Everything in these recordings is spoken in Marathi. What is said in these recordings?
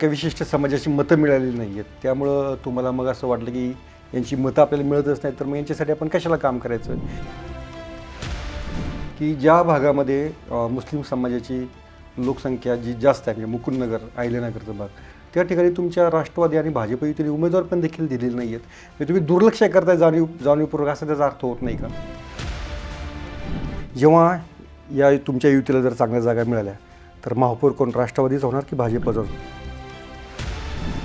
काही विशिष्ट समाजाची मतं मिळालेली नाही आहेत. त्यामुळं तुम्हाला मग असं वाटलं की यांची मतं आपल्याला मिळतच नाही, तर मग यांच्यासाठी आपण कशाला काम करायचं. की ज्या भागामध्ये मुस्लिम समाजाची लोकसंख्या जी जास्त आहे, म्हणजे मुकुंदनगर, अहिल्यानगरचा भाग, त्या ठिकाणी तुमच्या राष्ट्रवादी आणि भाजप युतीने उमेदवार पण देखील दिलेले नाही आहेत. म्हणजे तुम्ही दुर्लक्ष करताय जाणीवपूर्वक, असा त्याचा अर्थ होत नाही का? जेव्हा या तुमच्या युतीला जर चांगल्या जागा मिळाल्या तर महापौर कोण राष्ट्रवादीच होणार की भाजपच?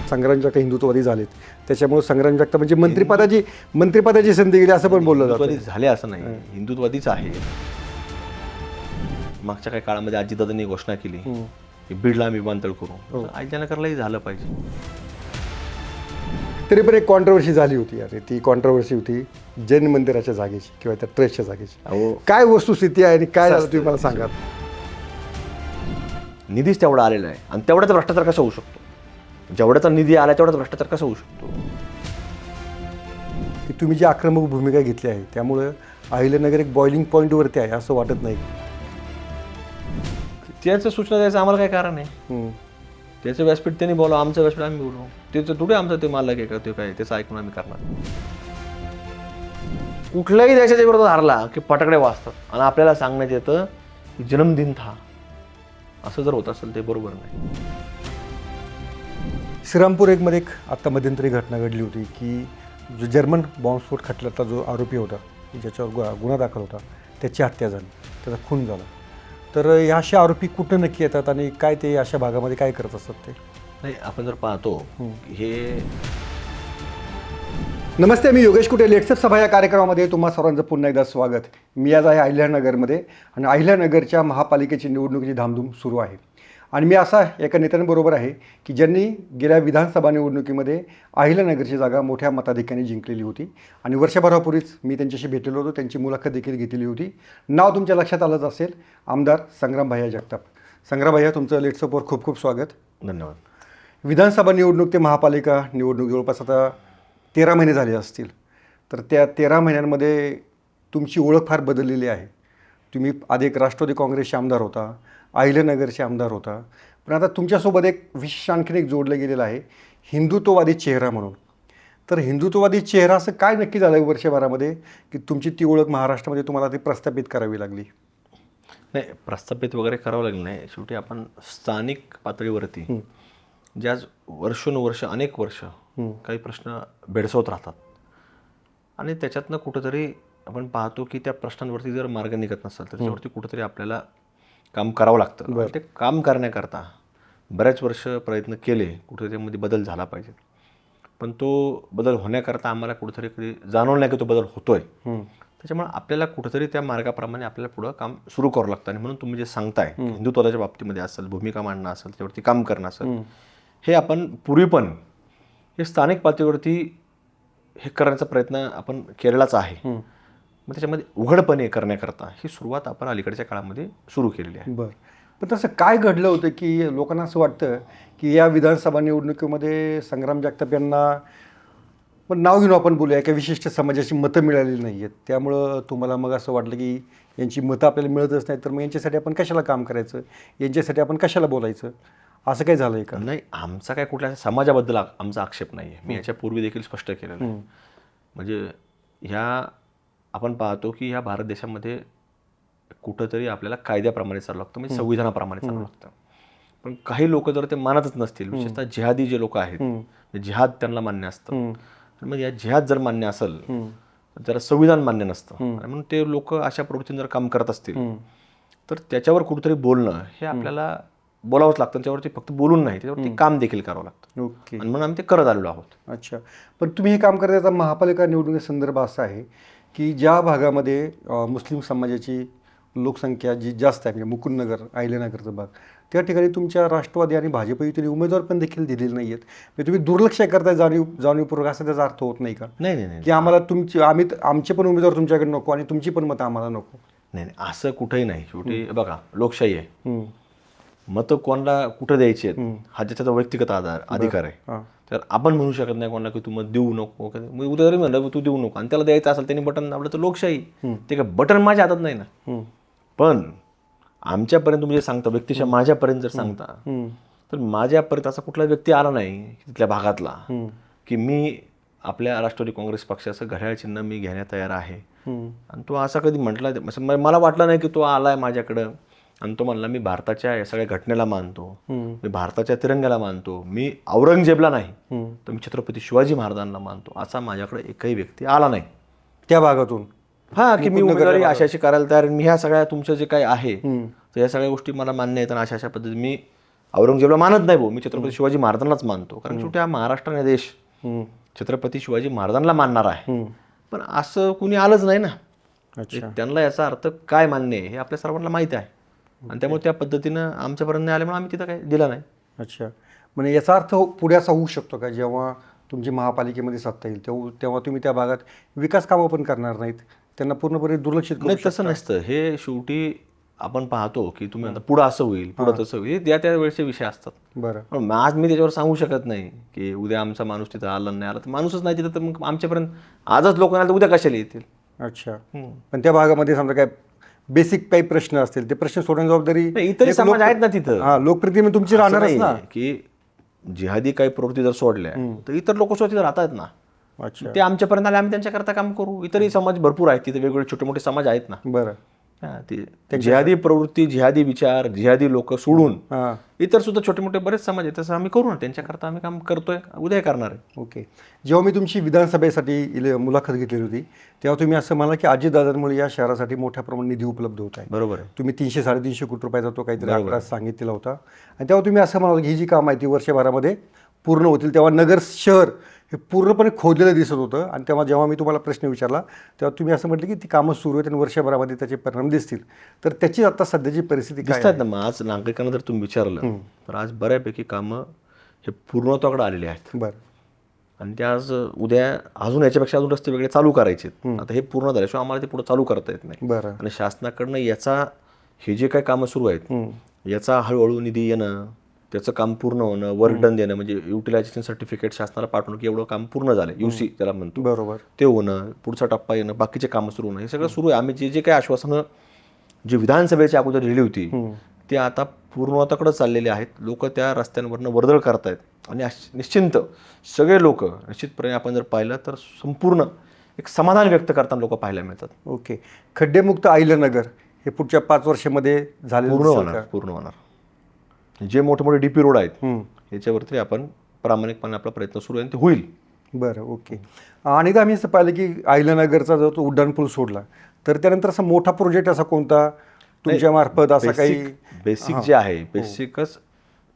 संग्राम जगताप हिंदुत्ववादी झालेत, त्याच्यामुळे संग्राम जगताप म्हणजे मंत्रिपदाची संधी गेली असं पण बोललं जातं. हिंदुत्ववादी झाले असं नाही, हिंदुत्ववादीच आहे. मागच्या काही काळामध्ये अजितदादांनी घोषणा केली की बीडला विमानतळ करू, अहिल्यानगरलाही झालं पाहिजे. तरी पण एक कॉन्ट्रोवर्सी झाली होती. अरे ती कॉन्ट्रोवर्सी होती जैन मंदिराच्या जागेची किंवा त्या ट्रस्टच्या जागेची. अहो, काय वस्तुस्थिती आहे आणि काय झालं तुम्ही मला सांगा. निधीच तेवढा आलेला आहे आणि तेवढाच भ्रष्टाचार कसा होऊ शकतो? जेवढ्याचा निधी आला तेवढाच भ्रष्टाचार कसा होऊ शकतो? की तुम्ही जी आक्रमक भूमिका घेतली आहे त्यामुळं अहिल्यानगर एक बॉइलिंग पॉईंटवरती आहे असं वाटत नाही? त्याचं सूचना द्यायचं आम्हाला काय कारण आहे? त्याचं व्यासपीठ त्यांनी बोलावं, आमचं व्यासपीठ आम्ही बोलू. त्याचं थोडे आमचं ते मालक आहे का, ते काय त्याचं ऐकून आम्ही करणार? कुठल्याही देशाच्या विरोधात हारला की फटाकडे वाजतात आणि आपल्याला सांगण्यात येतं की जन्मदिन था. असं जर होत असेल ते बरोबर नाही. श्रीरामपूर एकमध्ये एक आत्ता मध्यंतरी घटना घडली होती की जो जर्मन बॉम्बस्फोट खटल्याचा जो आरोपी होता, ज्याच्यावर गुन्हा दाखल होता, त्याची हत्या झाली, त्याचा खून झाला. तर या अशा आरोपी कुठं नक्की येतात आणि काय ते अशा भागामध्ये काय करत असतात ते? नाही, आपण जर पाहतो हे. नमस्ते, मी योगेश कुटे. लेट्सअप सभा या कार्यक्रमामध्ये तुम्हा सर्वांचं पुन्हा एकदा स्वागत. मी आज आहे अहिल्यानगरमध्ये आणि अहिल्यानगरच्या महापालिकेची निवडणुकीची धामधूम सुरू आहे. आणि मी असा एका नेत्यांबरोबर आहे की ज्यांनी गेल्या विधानसभा निवडणुकीमध्ये अहिल्यानगरची जागा मोठ्या मताधिक्याने जिंकलेली होती आणि वर्षभरापूर्वीच मी त्यांच्याशी भेटलेलो होतो, त्यांची मुलाखत देखील घेतलेली होती. नाव तुमच्या लक्षात आलंच असेल, आमदार संग्राम भैया जगताप. संग्राम भैया, तुमचं लेट्सअपवर खूप खूप स्वागत. धन्यवाद. विधानसभा निवडणूक ते महापालिका निवडणूक जवळपास आता 13 महिने झाले असतील. तर त्या 13 महिन्यांमध्ये तुमची ओळख फार बदललेली आहे. तुम्ही आधी एक राष्ट्रवादी काँग्रेसचे आमदार होता, अहिल्यानगरचे आमदार होता, पण आता तुमच्यासोबत एक विशेष आणखीन एक जोडलं गेलेलं आहे, हिंदुत्ववादी चेहरा म्हणून. तर हिंदुत्ववादी चेहरा असं काय नक्की झालं आहे वर्षभरामध्ये की तुमची ती ओळख महाराष्ट्रामध्ये तुम्हाला ती प्रस्थापित करावी लागली? नाही, प्रस्थापित वगैरे करावं लागलं नाही. शेवटी आपण स्थानिक पातळीवरती ज्या वर्षानुवर्ष अनेक वर्ष काही प्रश्न भेडसावत राहतात आणि त्याच्यातनं कुठंतरी आपण पाहतो की त्या प्रश्नांवरती जर मार्ग निघत नसेल तर त्याच्यावरती कुठंतरी आपल्याला काम करावं लागतं. ते काम करण्याकरता बऱ्याच वर्ष प्रयत्न केले, कुठे त्यामध्ये बदल झाला पाहिजे. पण तो बदल होण्याकरता आम्हाला कुठंतरी कधी जाणवलं नाही की तो बदल होतोय. त्याच्यामुळे आपल्याला कुठंतरी त्या मार्गाप्रमाणे आपल्याला पुढं काम सुरू करावं लागतं. आणि म्हणून तुम्ही जे सांगताय हिंदुत्वाच्या बाबतीमध्ये असेल, भूमिका मांडणं असेल, त्याच्यावरती काम करणं असेल, हे आपण पूर्वी पण हे स्थानिक पातळीवरती हे करण्याचा प्रयत्न आपण केलेलाच आहे. मग त्याच्यामध्ये उघडपणे करण्याकरता ही सुरुवात आपण अलीकडच्या काळामध्ये सुरू केलेली आहे. बरं, पण तसं काय घडलं होतं की लोकांना असं वाटतं की या विधानसभा निवडणुकीमध्ये संग्राम जगताप यांना, पण नाव घेऊन आपण बोलूया, काही विशिष्ट समाजाची मतं मिळालेली नाही आहेत, त्यामुळं तुम्हाला मग असं वाटलं की यांची मतं आपल्याला मिळतच नाही, तर मग यांच्यासाठी आपण कशाला काम करायचं, यांच्यासाठी आपण कशाला बोलायचं, असं काय झालं आहे का? नाही, आमचा काय कुठल्या समाजाबद्दल आमचा आक्षेप नाही आहे. मी याच्यापूर्वी देखील स्पष्ट केलेलं आहे. म्हणजे ह्या आपण पाहतो की ह्या भारत देशामध्ये कुठंतरी आपल्याला कायद्याप्रमाणे चालू लागतं, म्हणजे संविधानाप्रमाणे चालू लागतं. पण काही लोक जर ते मानतच नसतील, विशेषतः जिहादी जे लोक आहेत, जिहाद त्यांना मान्य असतं. मग या जिहाद जर मान्य असेल तर त्याला संविधान मान्य नसतं. आणि म्हणून ते लोक अशा प्रवृत्तीने जर काम करत असतील तर त्याच्यावर कुठेतरी बोलणं हे आपल्याला बोलावंच लागतं. त्याच्यावरती फक्त बोलून नाही, त्याच्यावरती काम देखील करावं लागतं. ओके. आणि म्हणून आम्ही ते करत आलेलो आहोत. अच्छा, पण तुम्ही हे काम करताना महापालिका निवडणुकीसंदर्भ असा आहे की ज्या भागामध्ये मुस्लिम समाजाची लोकसंख्या जी जास्त आहे, म्हणजे मुकुंदनगर, अहिल्यानगरचा भाग, त्या ठिकाणी तुमच्या राष्ट्रवादी आणि भाजप युतीने उमेदवार पण देखील दिलेले नाही आहेत. म्हणजे तुम्ही दुर्लक्ष करताय जाणीवपूर्वक, असा त्याचा अर्थ होत नाही का? नाही, की आम्हाला आमचे पण उमेदवार तुमच्याकडे नको आणि तुमची पण मतं आम्हाला नको. नाही, असं कुठेही नाही. शेवटी बघा, लोकशाही आहे. मतं कोणाला कुठं द्यायची आहेत हा ज्याचा व्यक्तिगत अधिकार आहे. तर आपण म्हणू शकत नाही कोणाला की तू मत देऊ नको. मग उद्या जरी म्हणलं तू देऊ नको आणि त्याला द्यायचं असेल त्यांनी बटन दाबलं तर लोकशाही. ते काय बटन माझ्या हातात नाही ना. पण आमच्यापर्यंत तुम्ही जे सांगता, व्यक्तिशः माझ्यापर्यंत जर सांगता तर माझ्यापर्यंत असा कुठला व्यक्ती आला नाही तिथल्या भागातला की मी आपल्या राष्ट्रवादी काँग्रेस पक्षाचं घड्याळ चिन्ह मी घेण्यात तयार आहे. आणि तो असा कधी म्हटला मला वाटलं नाही की तो आलाय माझ्याकडं आणि तो म्हणला मी भारताच्या या सगळ्या घटनेला मानतो, मी भारताच्या तिरंग्याला मानतो, मी औरंगजेबला नाही तर मी छत्रपती शिवाजी महाराजांना मानतो. असा माझ्याकडे एकही व्यक्ती आला नाही त्या भागातून. हा की मी उमेदवारी अशी करायला तयार, मी ह्या सगळ्या तुमचं जे काही आहे तर या सगळ्या गोष्टी मला मान्य आहेत आणि अशा पद्धतीने मी औरंगजेबला मानत नाही भाऊ, मी छत्रपती शिवाजी महाराजांनाच मानतो. कारण शेवटी हा महाराष्ट्राने देश छत्रपती शिवाजी महाराजांना मानणार आहे. पण असं कुणी आलंच नाही ना. त्यांना याचा अर्थ काय मान्य आहे हे आपल्या सर्वांना माहिती आहे आणि त्यामुळे त्या पद्धतीनं आमच्यापर्यंत नाही आल्यामुळे आम्ही तिथं काही दिलं नाही. अच्छा, म्हणजे याचा अर्थ पुढे असा होऊ शकतो का जेव्हा तुमची महापालिकेमध्ये सत्ता येईल तेव्हा तुम्ही त्या भागात विकास कामं पण करणार नाहीत, त्यांना पूर्णपणे दुर्लक्षित करू नाही तसं नसतं. हे शेवटी आपण पाहतो की तुम्ही आता पुढं असं होईल, पुढं तसं होईल, त्या वेळेचे विषय असतात. बरं. पण आज मी त्याच्यावर सांगू शकत नाही की उद्या आमचा माणूस तिथं आला नाही आला तर माणूसच नाही तिथं तर मग आमच्यापर्यंत आजच लोक आले तर उद्या कशाला येतील. अच्छा, पण त्या भागामध्ये समजा काय बेसिक काही प्रश्न असतील ते प्रश्न सोडण्याची जबाबदारी इतर समाज आहेत ना तिथं. हा, लोकप्रतिनिधी तुमची राहणारच ना. की जिहादी काही प्रवृत्ती जर सोडल्या तर इतर लोक सुद्धा तिथं राहतात ना. अच्छा, ते आमच्यापर्यंत आले, आम्ही त्यांच्याकरता काम करू. इतरही समाज भरपूर आहेत तिथे, वेगवेगळे छोटे मोठे समाज आहेत ना. बरं. ते जिहादी प्रवृत्ती, जिहादी विचार, जिहादी लोक सोडून हां, इतर सुद्धा छोटे मोठे बरेच समाज आहेत, तसं आम्ही करू ना. त्यांच्याकरता आम्ही काम करतोय, उद्या करणार आहे. ओके. जेव्हा मी तुमची विधानसभेसाठी मुलाखत घेतली होती तेव्हा तुम्ही असं म्हणाला की अजितदादांमुळे या शहरासाठी मोठ्या प्रमाणात निधी उपलब्ध होत आहे. बरोबर आहे. तुम्ही 300-350 कोटी रुपयाचा तो काहीतरी आकडा सांगितलेला होता आणि तेव्हा तुम्ही असं म्हणाल की ही जी कामं आहे ती वर्षभरामध्ये पूर्ण होतील. तेव्हा नगर शहर हे पूर्णपणे खोदलेलं दिसत होतं आणि तेव्हा जेव्हा मी तुम्हाला प्रश्न विचारला तेव्हा तुम्ही असं म्हटलं की ती कामं सुरू आहेत आणि वर्षभरामध्ये त्याचे परिणाम दिसतील. तर त्याची आता सध्याची परिस्थिती काय दिसतात ना. मग आज नागरिकांना जर तुम्ही विचारलं तर आज बऱ्यापैकी कामं हे पूर्णत्वाकडे आलेली आहेत. बरं. आणि ते आज उद्या अजून याच्यापेक्षा अजून रस्ते वेगळे चालू करायचे. आता हे पूर्ण झाल्याशिवाय आम्हाला ते पुढे चालू करता येत नाही. बरं. आणि शासनाकडनं याचा हे जे काही कामं सुरू आहेत याचा हळूहळू निधी येणं, त्याचं काम पूर्ण होणं, वर्क डन देणं, म्हणजे युटिलायझेशन सर्टिफिकेट शासनाला पाठवणं की एवढं काम पूर्ण झालं, UC त्याला म्हणतो, बरोबर, ते होणं, पुढचा टप्पा येणं, बाकीचे कामं सुरू होणं, हे सगळं सुरू आहे. आम्ही जे काही आश्वासनं जी विधानसभेच्या अगोदर दिली होती ते आता पूर्णत्वाकडे चाललेले आहेत. लोक त्या रस्त्यांवरनं वर्दळ करतायत आणि निश्चिंत सगळे लोक निश्चितपणे आपण जर पाहिलं तर संपूर्ण एक समाधान व्यक्त करताना लोक पाहायला मिळतात. ओके. खड्डेमुक्त अहिल्यानगर हे पुढच्या 5 वर्षामध्ये पूर्ण होणार. जे मोठे मोठे DP रोड आहेत याच्यावरती आपण प्रामाणिकपणे आपला प्रयत्न सुरू आहे, ते होईल. बरं. ओके. आणि आम्ही असं पाहिलं की अहिल्यानगरचा जो तो उड्डाणपूल सोडला तर त्यानंतर असा मोठा प्रोजेक्ट असा कोणता तुमच्या मार्फत असा काही बेसिक जे आहे, बेसिकच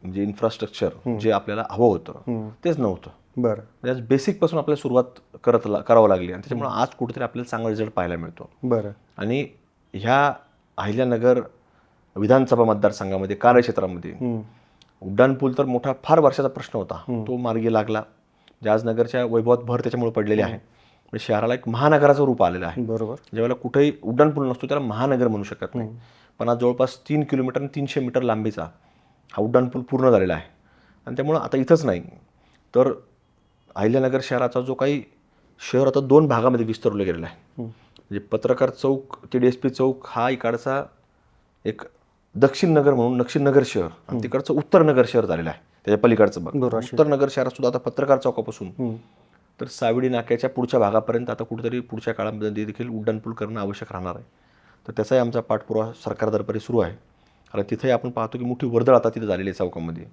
म्हणजे इन्फ्रास्ट्रक्चर जे आपल्याला हवं होतं तेच नव्हतं. बरं. म्हणजे बेसिक पासून आपल्याला सुरुवात करावं लागली आणि त्याच्यामुळे आज कुठेतरी आपल्याला चांगला रिझल्ट पाहायला मिळतो. बरं. आणि ह्या अहिल्यानगर विधानसभा मतदारसंघामध्ये कार्यक्षेत्रामध्ये उड्डाणपूल तर मोठा फार वर्षाचा प्रश्न होता, तो मार्गी लागला. नगरच्या वैभवात भर त्याच्यामुळे पडलेली आहे. म्हणजे शहराला एक महानगराचं रूप आलेलं आहे. बरोबर. ज्यावेळेला कुठेही उड्डाणपूल नसतो त्याला महानगर म्हणू शकत नाही. पण आज जवळपास 3 किलोमीटर आणि 300 मीटर लांबीचा हा उड्डाणपूल पूर्ण झालेला आहे. आणि त्यामुळं आता इथंच नाही तर अहिल्यानगर शहराचा जो काही शहर आता 2 भागामध्ये विस्तारलं गेलेला आहे. म्हणजे पत्रकार चौक ते DSP चौक हा इकडचा एक दक्षिण नगर म्हणून दक्षिण नगर शहर आणि तिकडचं उत्तर नगर शहर झालेलं आहे. त्याच्या पलीकडचं बघ उत्तर नगर शहरात सुद्धा आता पत्रकार चौकापासून तर सावडी नाक्याच्या पुढच्या भागापर्यंत आता कुठेतरी पुढच्या काळामध्ये देखील उड्डाणपूल करणं आवश्यक राहणार आहे. तर त्याचाही आमचा पाठपुरावा सरकार दरबारी सुरू आहे. कारण तिथेही आपण पाहतो की मोठी वर्दळ आता तिथं झालेली आहे. चौकामध्ये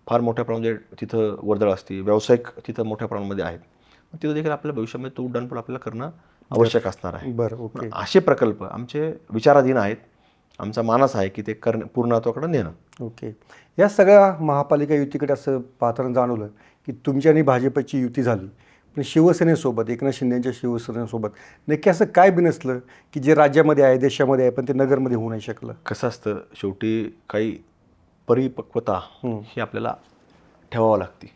फार मोठ्या प्रमाणामध्ये तिथं वर्दळ असते, व्यावसायिक तिथं मोठ्या प्रमाणामध्ये आहेत. तिथं देखील आपल्या भविष्यामध्ये तो उड्डाणपूल आपल्याला करणं आवश्यक असणार आहे. बरं. ओके. असे प्रकल्प आमचे विचाराधीन आहेत. आमचा मानस आहे की ते पूर्णत्वाकडे नेणं. ओके. या सगळ्या महापालिका युतीकडे असं पाहताना जाणवलं की तुमची आणि भाजपची युती झाली, पण शिवसेनेसोबत एकनाथ शिंदेच्या शिवसेनेसोबत नक्की असं काय बिनसलं की जे राज्यामध्ये आहे, देशामध्ये आहे, पण ते नगरमध्ये होऊ नाही शकलं? कसं असतं, शेवटी काही परिपक्वता ही आपल्याला ठेवावं लागते,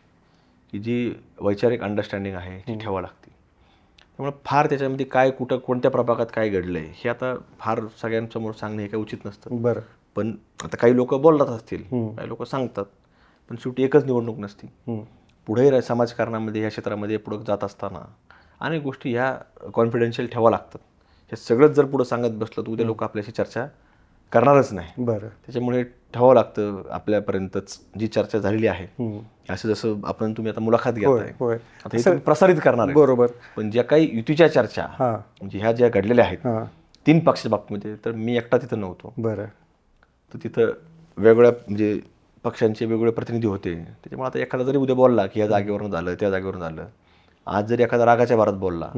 की जी वैचारिक अंडरस्टँडिंग आहे ती ठेवावं लागते. त्यामुळे फार त्याच्यामध्ये काय कुठं कोणत्या प्रभागात काय घडलं आहे हे आता फार सगळ्यांसमोर सांगणं हे काही उचित नसतं. बरं. पण आता काही लोक बोलत असतील, काही लोक सांगतात, पण शेवटी एकच निवडणूक नसती. पुढे समाजकारणामध्ये या क्षेत्रामध्ये पुढं जात असताना अनेक गोष्टी ह्या कॉन्फिडेन्शियल ठेवावं लागतात. हे सगळंच जर पुढं सांगत बसलं तर उद्या लोक आपल्याशी चर्चा करणारच नाही. बरं. त्याच्यामुळे ठेवावं लागतं आपल्यापर्यंतच जी चर्चा झालेली आहे. असं जसं तुम्ही आता मुलाखत घेताय, होय. आता हे तुम्ही प्रसारित करणार आहे. बरोबर. पण ज्या काही युतीच्या चर्चा हां. म्हणजे ह्या ज्या घडलेल्या आहेत हां. 3 पक्षाच्या बाबतीमध्ये, तर मी एकटा तिथं नव्हतो. बरं. तर तिथं वेगवेगळ्या म्हणजे पक्षांचे वेगवेगळे प्रतिनिधी होते. त्याच्यामुळे आता एखादा जरी उद्या बोलला की ह्या जागेवरून झालं, त्या जागेवरून झालं, आज जरी एखादा रागाच्या भरात बोलला,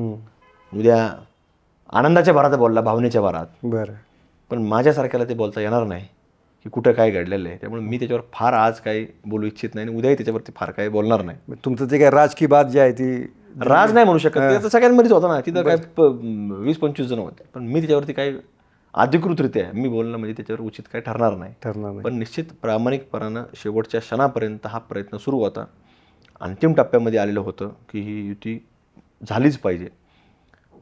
उद्या आनंदाच्या भरात बोलला, भावनेच्या भरात, बरं. पण माझ्यासारख्याला ते बोलता येणार नाही की कुठं काय घडलेलं आहे. त्यामुळे मी त्याच्यावर फार आज काही बोलू इच्छित नाही आणि उद्याही त्याच्यावरती फार काही बोलणार नाही. तुमचं जे काय राजकीय बात जी आहे ती राज नाही म्हणू शकत, ते तर सगळ्यांमध्येच होता ना. तिथं काय 20-25 जण होते, पण मी त्याच्यावरती काही अधिकृतरित्या मी बोलणं म्हणजे त्याच्यावर उचित काही ठरणार नाही. पण निश्चित प्रामाणिकपणानं शेवटच्या क्षणापर्यंत हा प्रयत्न सुरू होता. अंतिम टप्प्यामध्ये आलेलं होतं की ही युती झालीच पाहिजे.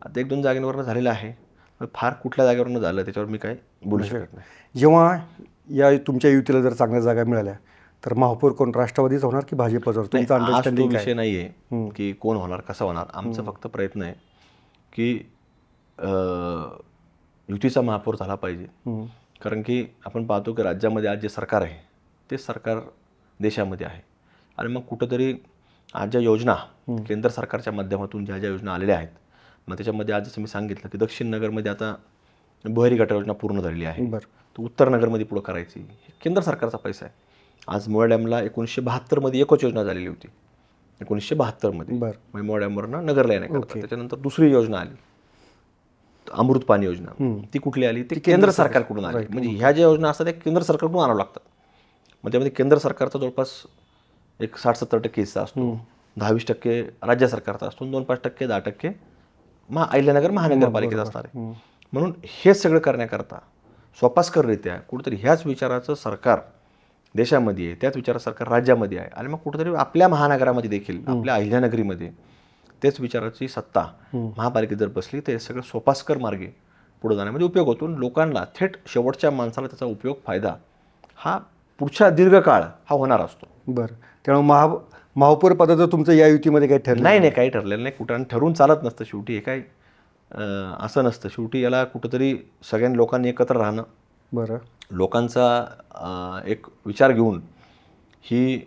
आता 1-2 जागेवरनं झालेलं आहे, पण फार कुठल्या जागेवरनं झालं त्याच्यावर मी काय बोलू शकत नाही. जेव्हा या तुमच्या युतीला जर चांगल्या जागा मिळाल्या तर महापौर कोण राष्ट्रवादीच होणार की भाजपवर? तुमचा आज तो अंडरस्टँडिंग विषय नाही आहे की कोण होणार कसं होणार. आमचा फक्त प्रयत्न आहे की युतीचा महापौर झाला पाहिजे. कारण की आपण पाहतो की राज्यामध्ये आज जे सरकार आहे ते सरकार देशामध्ये आहे. आणि मग कुठंतरी आज ज्या योजना केंद्र सरकारच्या माध्यमातून ज्या योजना आलेल्या आहेत, मग त्याच्यामध्ये आज जसं मी सांगितलं की दक्षिण नगरमध्ये आता भुयारी गटार योजना पूर्ण झालेली आहे. तर उत्तर नगरमध्ये पुढं करायची, हे केंद्र सरकारचा पैसा आहे. आज मोळा डॅमला 1972मध्ये एकच योजना झालेली होती, 1972मध्ये. म्हणजे मोळा डॅमवरनं नगरला येण्याकरता. त्याच्यानंतर दुसरी योजना आली अमृत पाणी योजना. ती कुठली आली? ती केंद्र सरकारकडून आली. म्हणजे ह्या ज्या योजना असतात त्या केंद्र सरकारकडून आणावं लागतात. मग त्यामध्ये केंद्र सरकारचा जवळपास एक 60-70% हिस्सा असतो, 10-20% राज्य सरकारचा असतो, 2-5% 10% अहिल्यानगर महानगरपालिकेचा असणार आहे. म्हणून हे सगळं करण्याकरता सोपास्कररित्या कुठेतरी ह्याच विचाराचं सरकार देशामध्ये आहे, त्याच विचाराचं सरकार राज्यामध्ये आहे, आणि मग कुठेतरी आपल्या महानगरामध्ये देखील, आपल्या अहिल्यानगरीमध्ये तेच विचाराची सत्ता महापालिकेत जर बसली तर हे सगळं सोपास्कर मार्गे पुढे जाण्यामध्ये उपयोग होतो. लोकांना थेट शेवटच्या माणसाला त्याचा उपयोग फायदा हा पुढच्या दीर्घकाळ हा होणार असतो. बरं. त्यामुळे महापौर पदाचं तुमचं या युतीमध्ये काही ठरलं नाही, काही ठरलेलं नाही. कुठं ठरवून चालत नसतं. शेवटी हे काय असं नसतं. शेवटी याला कुठंतरी सगळ्या लोकांनी एकत्र राहणं, बरं, लोकांचा एक विचार घेऊन ही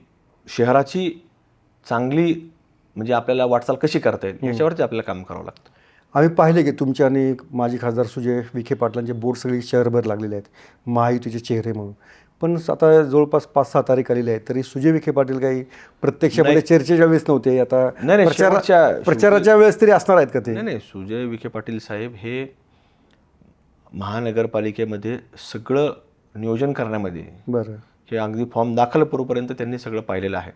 शहराची चांगली म्हणजे आपल्याला वाटचाल कशी करता येईल याच्यावरती आपल्याला काम करावं लागतं. आम्ही पाहिले की तुमचे आणि माजी खासदार सुजय विखे पाटलांचे बोर्ड सगळे शहरभर लागलेले आहेत महायुतीचे चेहरे म्हणून. पण आता जवळपास 5-6 तारीख आलेली आहे तरी सुजय विखे पाटील काही प्रत्यक्षामध्ये चर्चेच्या वेळेस नव्हते. आता प्रचाराच्या वेळेस तरी असणार आहेत का ते? नाही, सुजय विखे पाटील साहेब हे महानगरपालिकेमध्ये सगळं नियोजन करण्यामध्ये, बरं, हे अगदी फॉर्म दाखल करूपर्यंत त्यांनी सगळं पाहिलेलं आहे.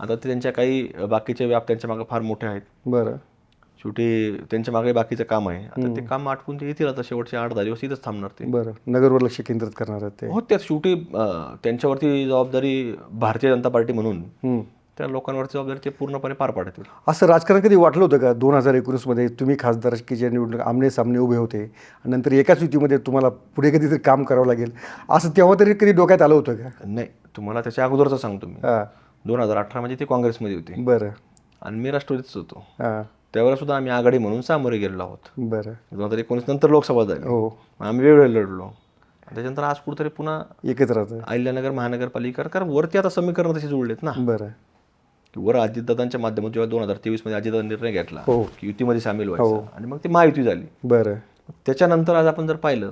आता ते त्यांच्या काही बाकीचे व्याप त्यांच्या मागे फार मोठे आहेत. बरं. शेवटी त्यांच्या मागे बाकीचं काम आहे. आता ते काम आटपून ते येतील. आता शेवटचे 8-10 दिवस इथंच थांबणार ते. बरं. नगरवर लक्ष केंद्रित करणार आहेत ते. हो, त्यात शेवटी त्यांच्यावरती जबाबदारी भारतीय जनता पार्टी म्हणून त्या लोकांवरची जबाबदारी ते पूर्णपणे पार पाडतील. असं राजकारण कधी वाटलं होतं का 2019मध्ये तुम्ही खासदारकीच्या निवडणूक आमने सामने उभे होते आणि नंतर एकाच युतीमध्ये तुम्हाला पुढे कधीतरी काम करावं लागेल असं तेव्हा तरी कधी डोक्यात आलं होतं का? नाही, तुम्हाला त्याच्या अगोदरचं सांगतो मी. 2018 मध्ये ते काँग्रेसमध्ये होते. बरं. आणि मी राष्ट्रवादीच होतो. हां. त्यावेळेला सुद्धा आम्ही आघाडी म्हणून सामोरे गेलेलो आहोत. बरं. 2019 नंतर लोकसभा झाली. हो. आम्ही वेगळे लढलो. त्याच्यानंतर आज कुठेतरी पुन्हा एकत्र राहतं. अहिल्यानगर महानगरपालिका, कारण वरती आता समीकरण तशी जुळलेत ना. बरं. वर अजितदादांच्या माध्यमातून जेव्हा 2023 मध्ये अजितदादा निर्णय घेतला हो की युतीमध्ये सामील व्हायचं आणि मग ती महायुती झाली. बरं. त्याच्यानंतर आज आपण जर पाहिलं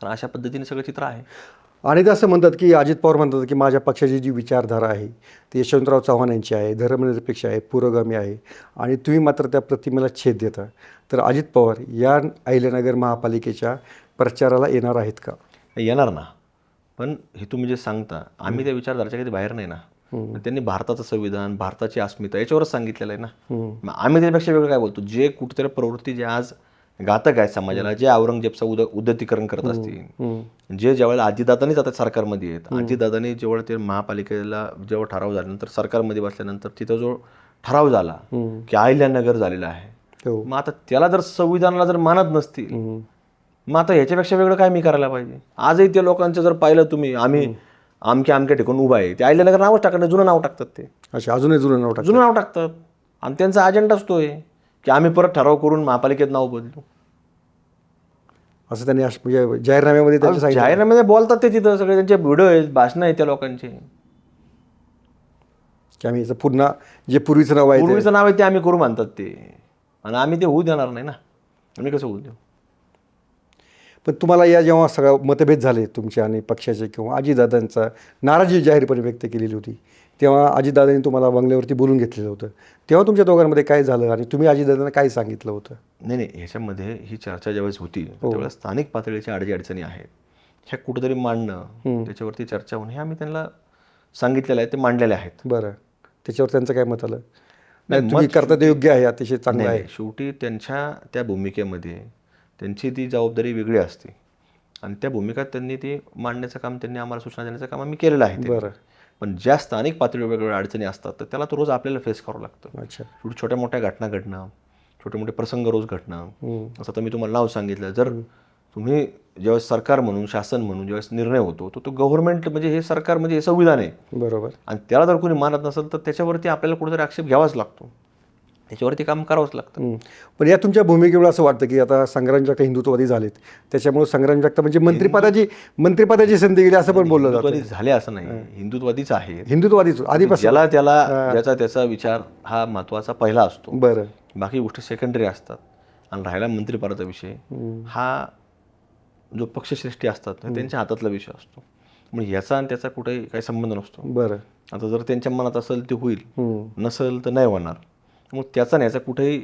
तर अशा पद्धतीने सगळं चित्र आहे. आणि ते असं म्हणतात की अजित पवार म्हणतात की माझ्या पक्षाची जी विचारधारा आहे ती यशवंतराव चव्हाण यांची आहे, धर्मनिरपेक्ष आहे, पुरोगामी आहे आणि तुम्ही मात्र त्या प्रतिमेला छेद देता. तर अजित पवार या अहिल्यानगर महापालिकेच्या प्रचाराला येणार आहेत का? येणार ना, पण हे तुम्ही जे सांगता आम्ही त्या विचारधाराच्या कधी बाहेर नाही ना. त्यांनी भारताचं संविधान, भारताची अस्मिता याच्यावरच सांगितलेलं आहे ना. आम्ही त्यापेक्षा वेगळं काय बोलतो? जे कुठेतरी प्रवृत्ती जे आज घातक आहे समाजाला, जे औरंगजेबचं उद्धतीकरण करत असतील, जे ज्यावेळेला अजितदादांनीच आता सरकारमध्ये आहेत, अजितदादांनी जेव्हा ते महापालिकेला जेव्हा ठराव झाल्यानंतर सरकारमध्ये बसल्यानंतर तिथं जो ठराव झाला की अहिल्यानगर झालेला आहे, मग आता त्याला जर संविधानाला जर मानत नसतील मग आता ह्याच्यापेक्षा वेगळं काय मी करायला पाहिजे? आजही ते लोकांचं जर पाहिलं तुम्ही, आम्ही अमक्या ठिकाणी उभा आहे, ते अहिल्यानगर नावच टाकत नाही, जुनं नाव टाकतात. ते अच्छा, अजूनही जुनं नाव टाकतात आणि त्यांचा अजेंडाच तो आहे की आम्ही परत ठराव करून महापालिकेत नाव बदलू. असं त्यांनी म्हणजे जाहीरनाम्यामध्ये त्यांच्या सांगितलं. जाहीरनाम्यामध्ये बोलतात ते तिथं सगळे, त्यांचे व्हिडिओ आहेत, भाषणं आहेत त्या लोकांचे. की आम्ही याचं पुन्हा जे पूर्वीचं नाव आहे ते- पूर्वीचं नाव आहे ते आम्ही करू म्हणतात ते, आणि आम्ही ते होऊ देणार नाही ना. आम्ही कसं होऊ देऊ? पण तुम्हाला या जेव्हा सगळं मतभेद झाले तुमचे आणि पक्षाचे किंवा अजितदादांचा नाराजी जाहीरपणे व्यक्त केलेली होती, तेव्हा अजितदादांनी तुम्हाला बंगल्यावरती बोलून घेतलेलं होतं, तेव्हा तुमच्या दोघांमध्ये काय झालं आणि तुम्ही अजितदादांना काय सांगितलं होतं? नाही, ह्याच्यामध्ये ही चर्चा ज्यावेळेस होती त्यावेळेस स्थानिक पातळीच्या अडचणी आहेत, ह्या कुठेतरी मांडणं, त्याच्यावरती चर्चा होणं, हे आम्ही त्यांना सांगितलेलं आहे, ते मांडलेले आहेत. बरं, त्याच्यावर त्यांचं काय मत आलं? नाही, तुम्ही करता ते योग्य आहे, अतिशय चांगलं आहे. शेवटी त्यांच्या त्या भूमिकेमध्ये त्यांची ती जबाबदारी वेगळी असते, आणि त्या भूमिका त्यांनी ती मांडण्याचं काम, त्यांनी आम्हाला सूचना देण्याचं काम आम्ही केलेलं आहे. बरं. पण ज्या स्थानिक पातळीवर वेगवेगळ्या अडचणी असतात तर त्याला तो रोज आपल्याला फेस करावं लागतं. अच्छा. शेवटी छोट्या मोठ्या घटना घडणं, छोटे मोठे प्रसंग रोज घडणं. असं तर मी तुम्हाला नाव सांगितलं, जर तुम्ही ज्यावेळेस सरकार म्हणून, शासन म्हणून ज्यावेळेस निर्णय होतो तो गव्हर्नमेंट म्हणजे हे सरकार म्हणजे हे संविधान आहे, बरोबर. आणि त्याला जर कोणी मानत नसेल तर त्याच्यावरती आपल्याला कुठेतरी आक्षेप घ्यावाच लागतो, त्याच्यावरती काम करावंच लागतं. पण या तुमच्या भूमिकेवर असं वाटतं की आता संग्राम जगताप हिंदुत्ववादी झालेत, त्याच्यामुळे संग्राम जगताप म्हणजे मंत्रिपदाची संधी गेली असं पण बोललं जातं. हिंदुत्ववादी झाले असं नाही, हिंदुत्ववादीच आहे. हिंदुत्ववादीच आधीपासून. ज्याचा त्याचा विचार हा महत्त्वाचा पहिला असतो, बरं. बाकी गोष्टी सेकंडरी असतात. आणि राहिला मंत्रिपदाचा विषय, हा जो पक्षश्रेष्ठी असतात त्यांच्या हातातला विषय असतो, म्हणजे याचा आणि त्याचा कुठेही काही संबंध नसतो. बरं. आता जर त्यांच्या मनात असेल ते होईल, नसेल तर नाही होणार. मग त्याचा आणि याचा कुठेही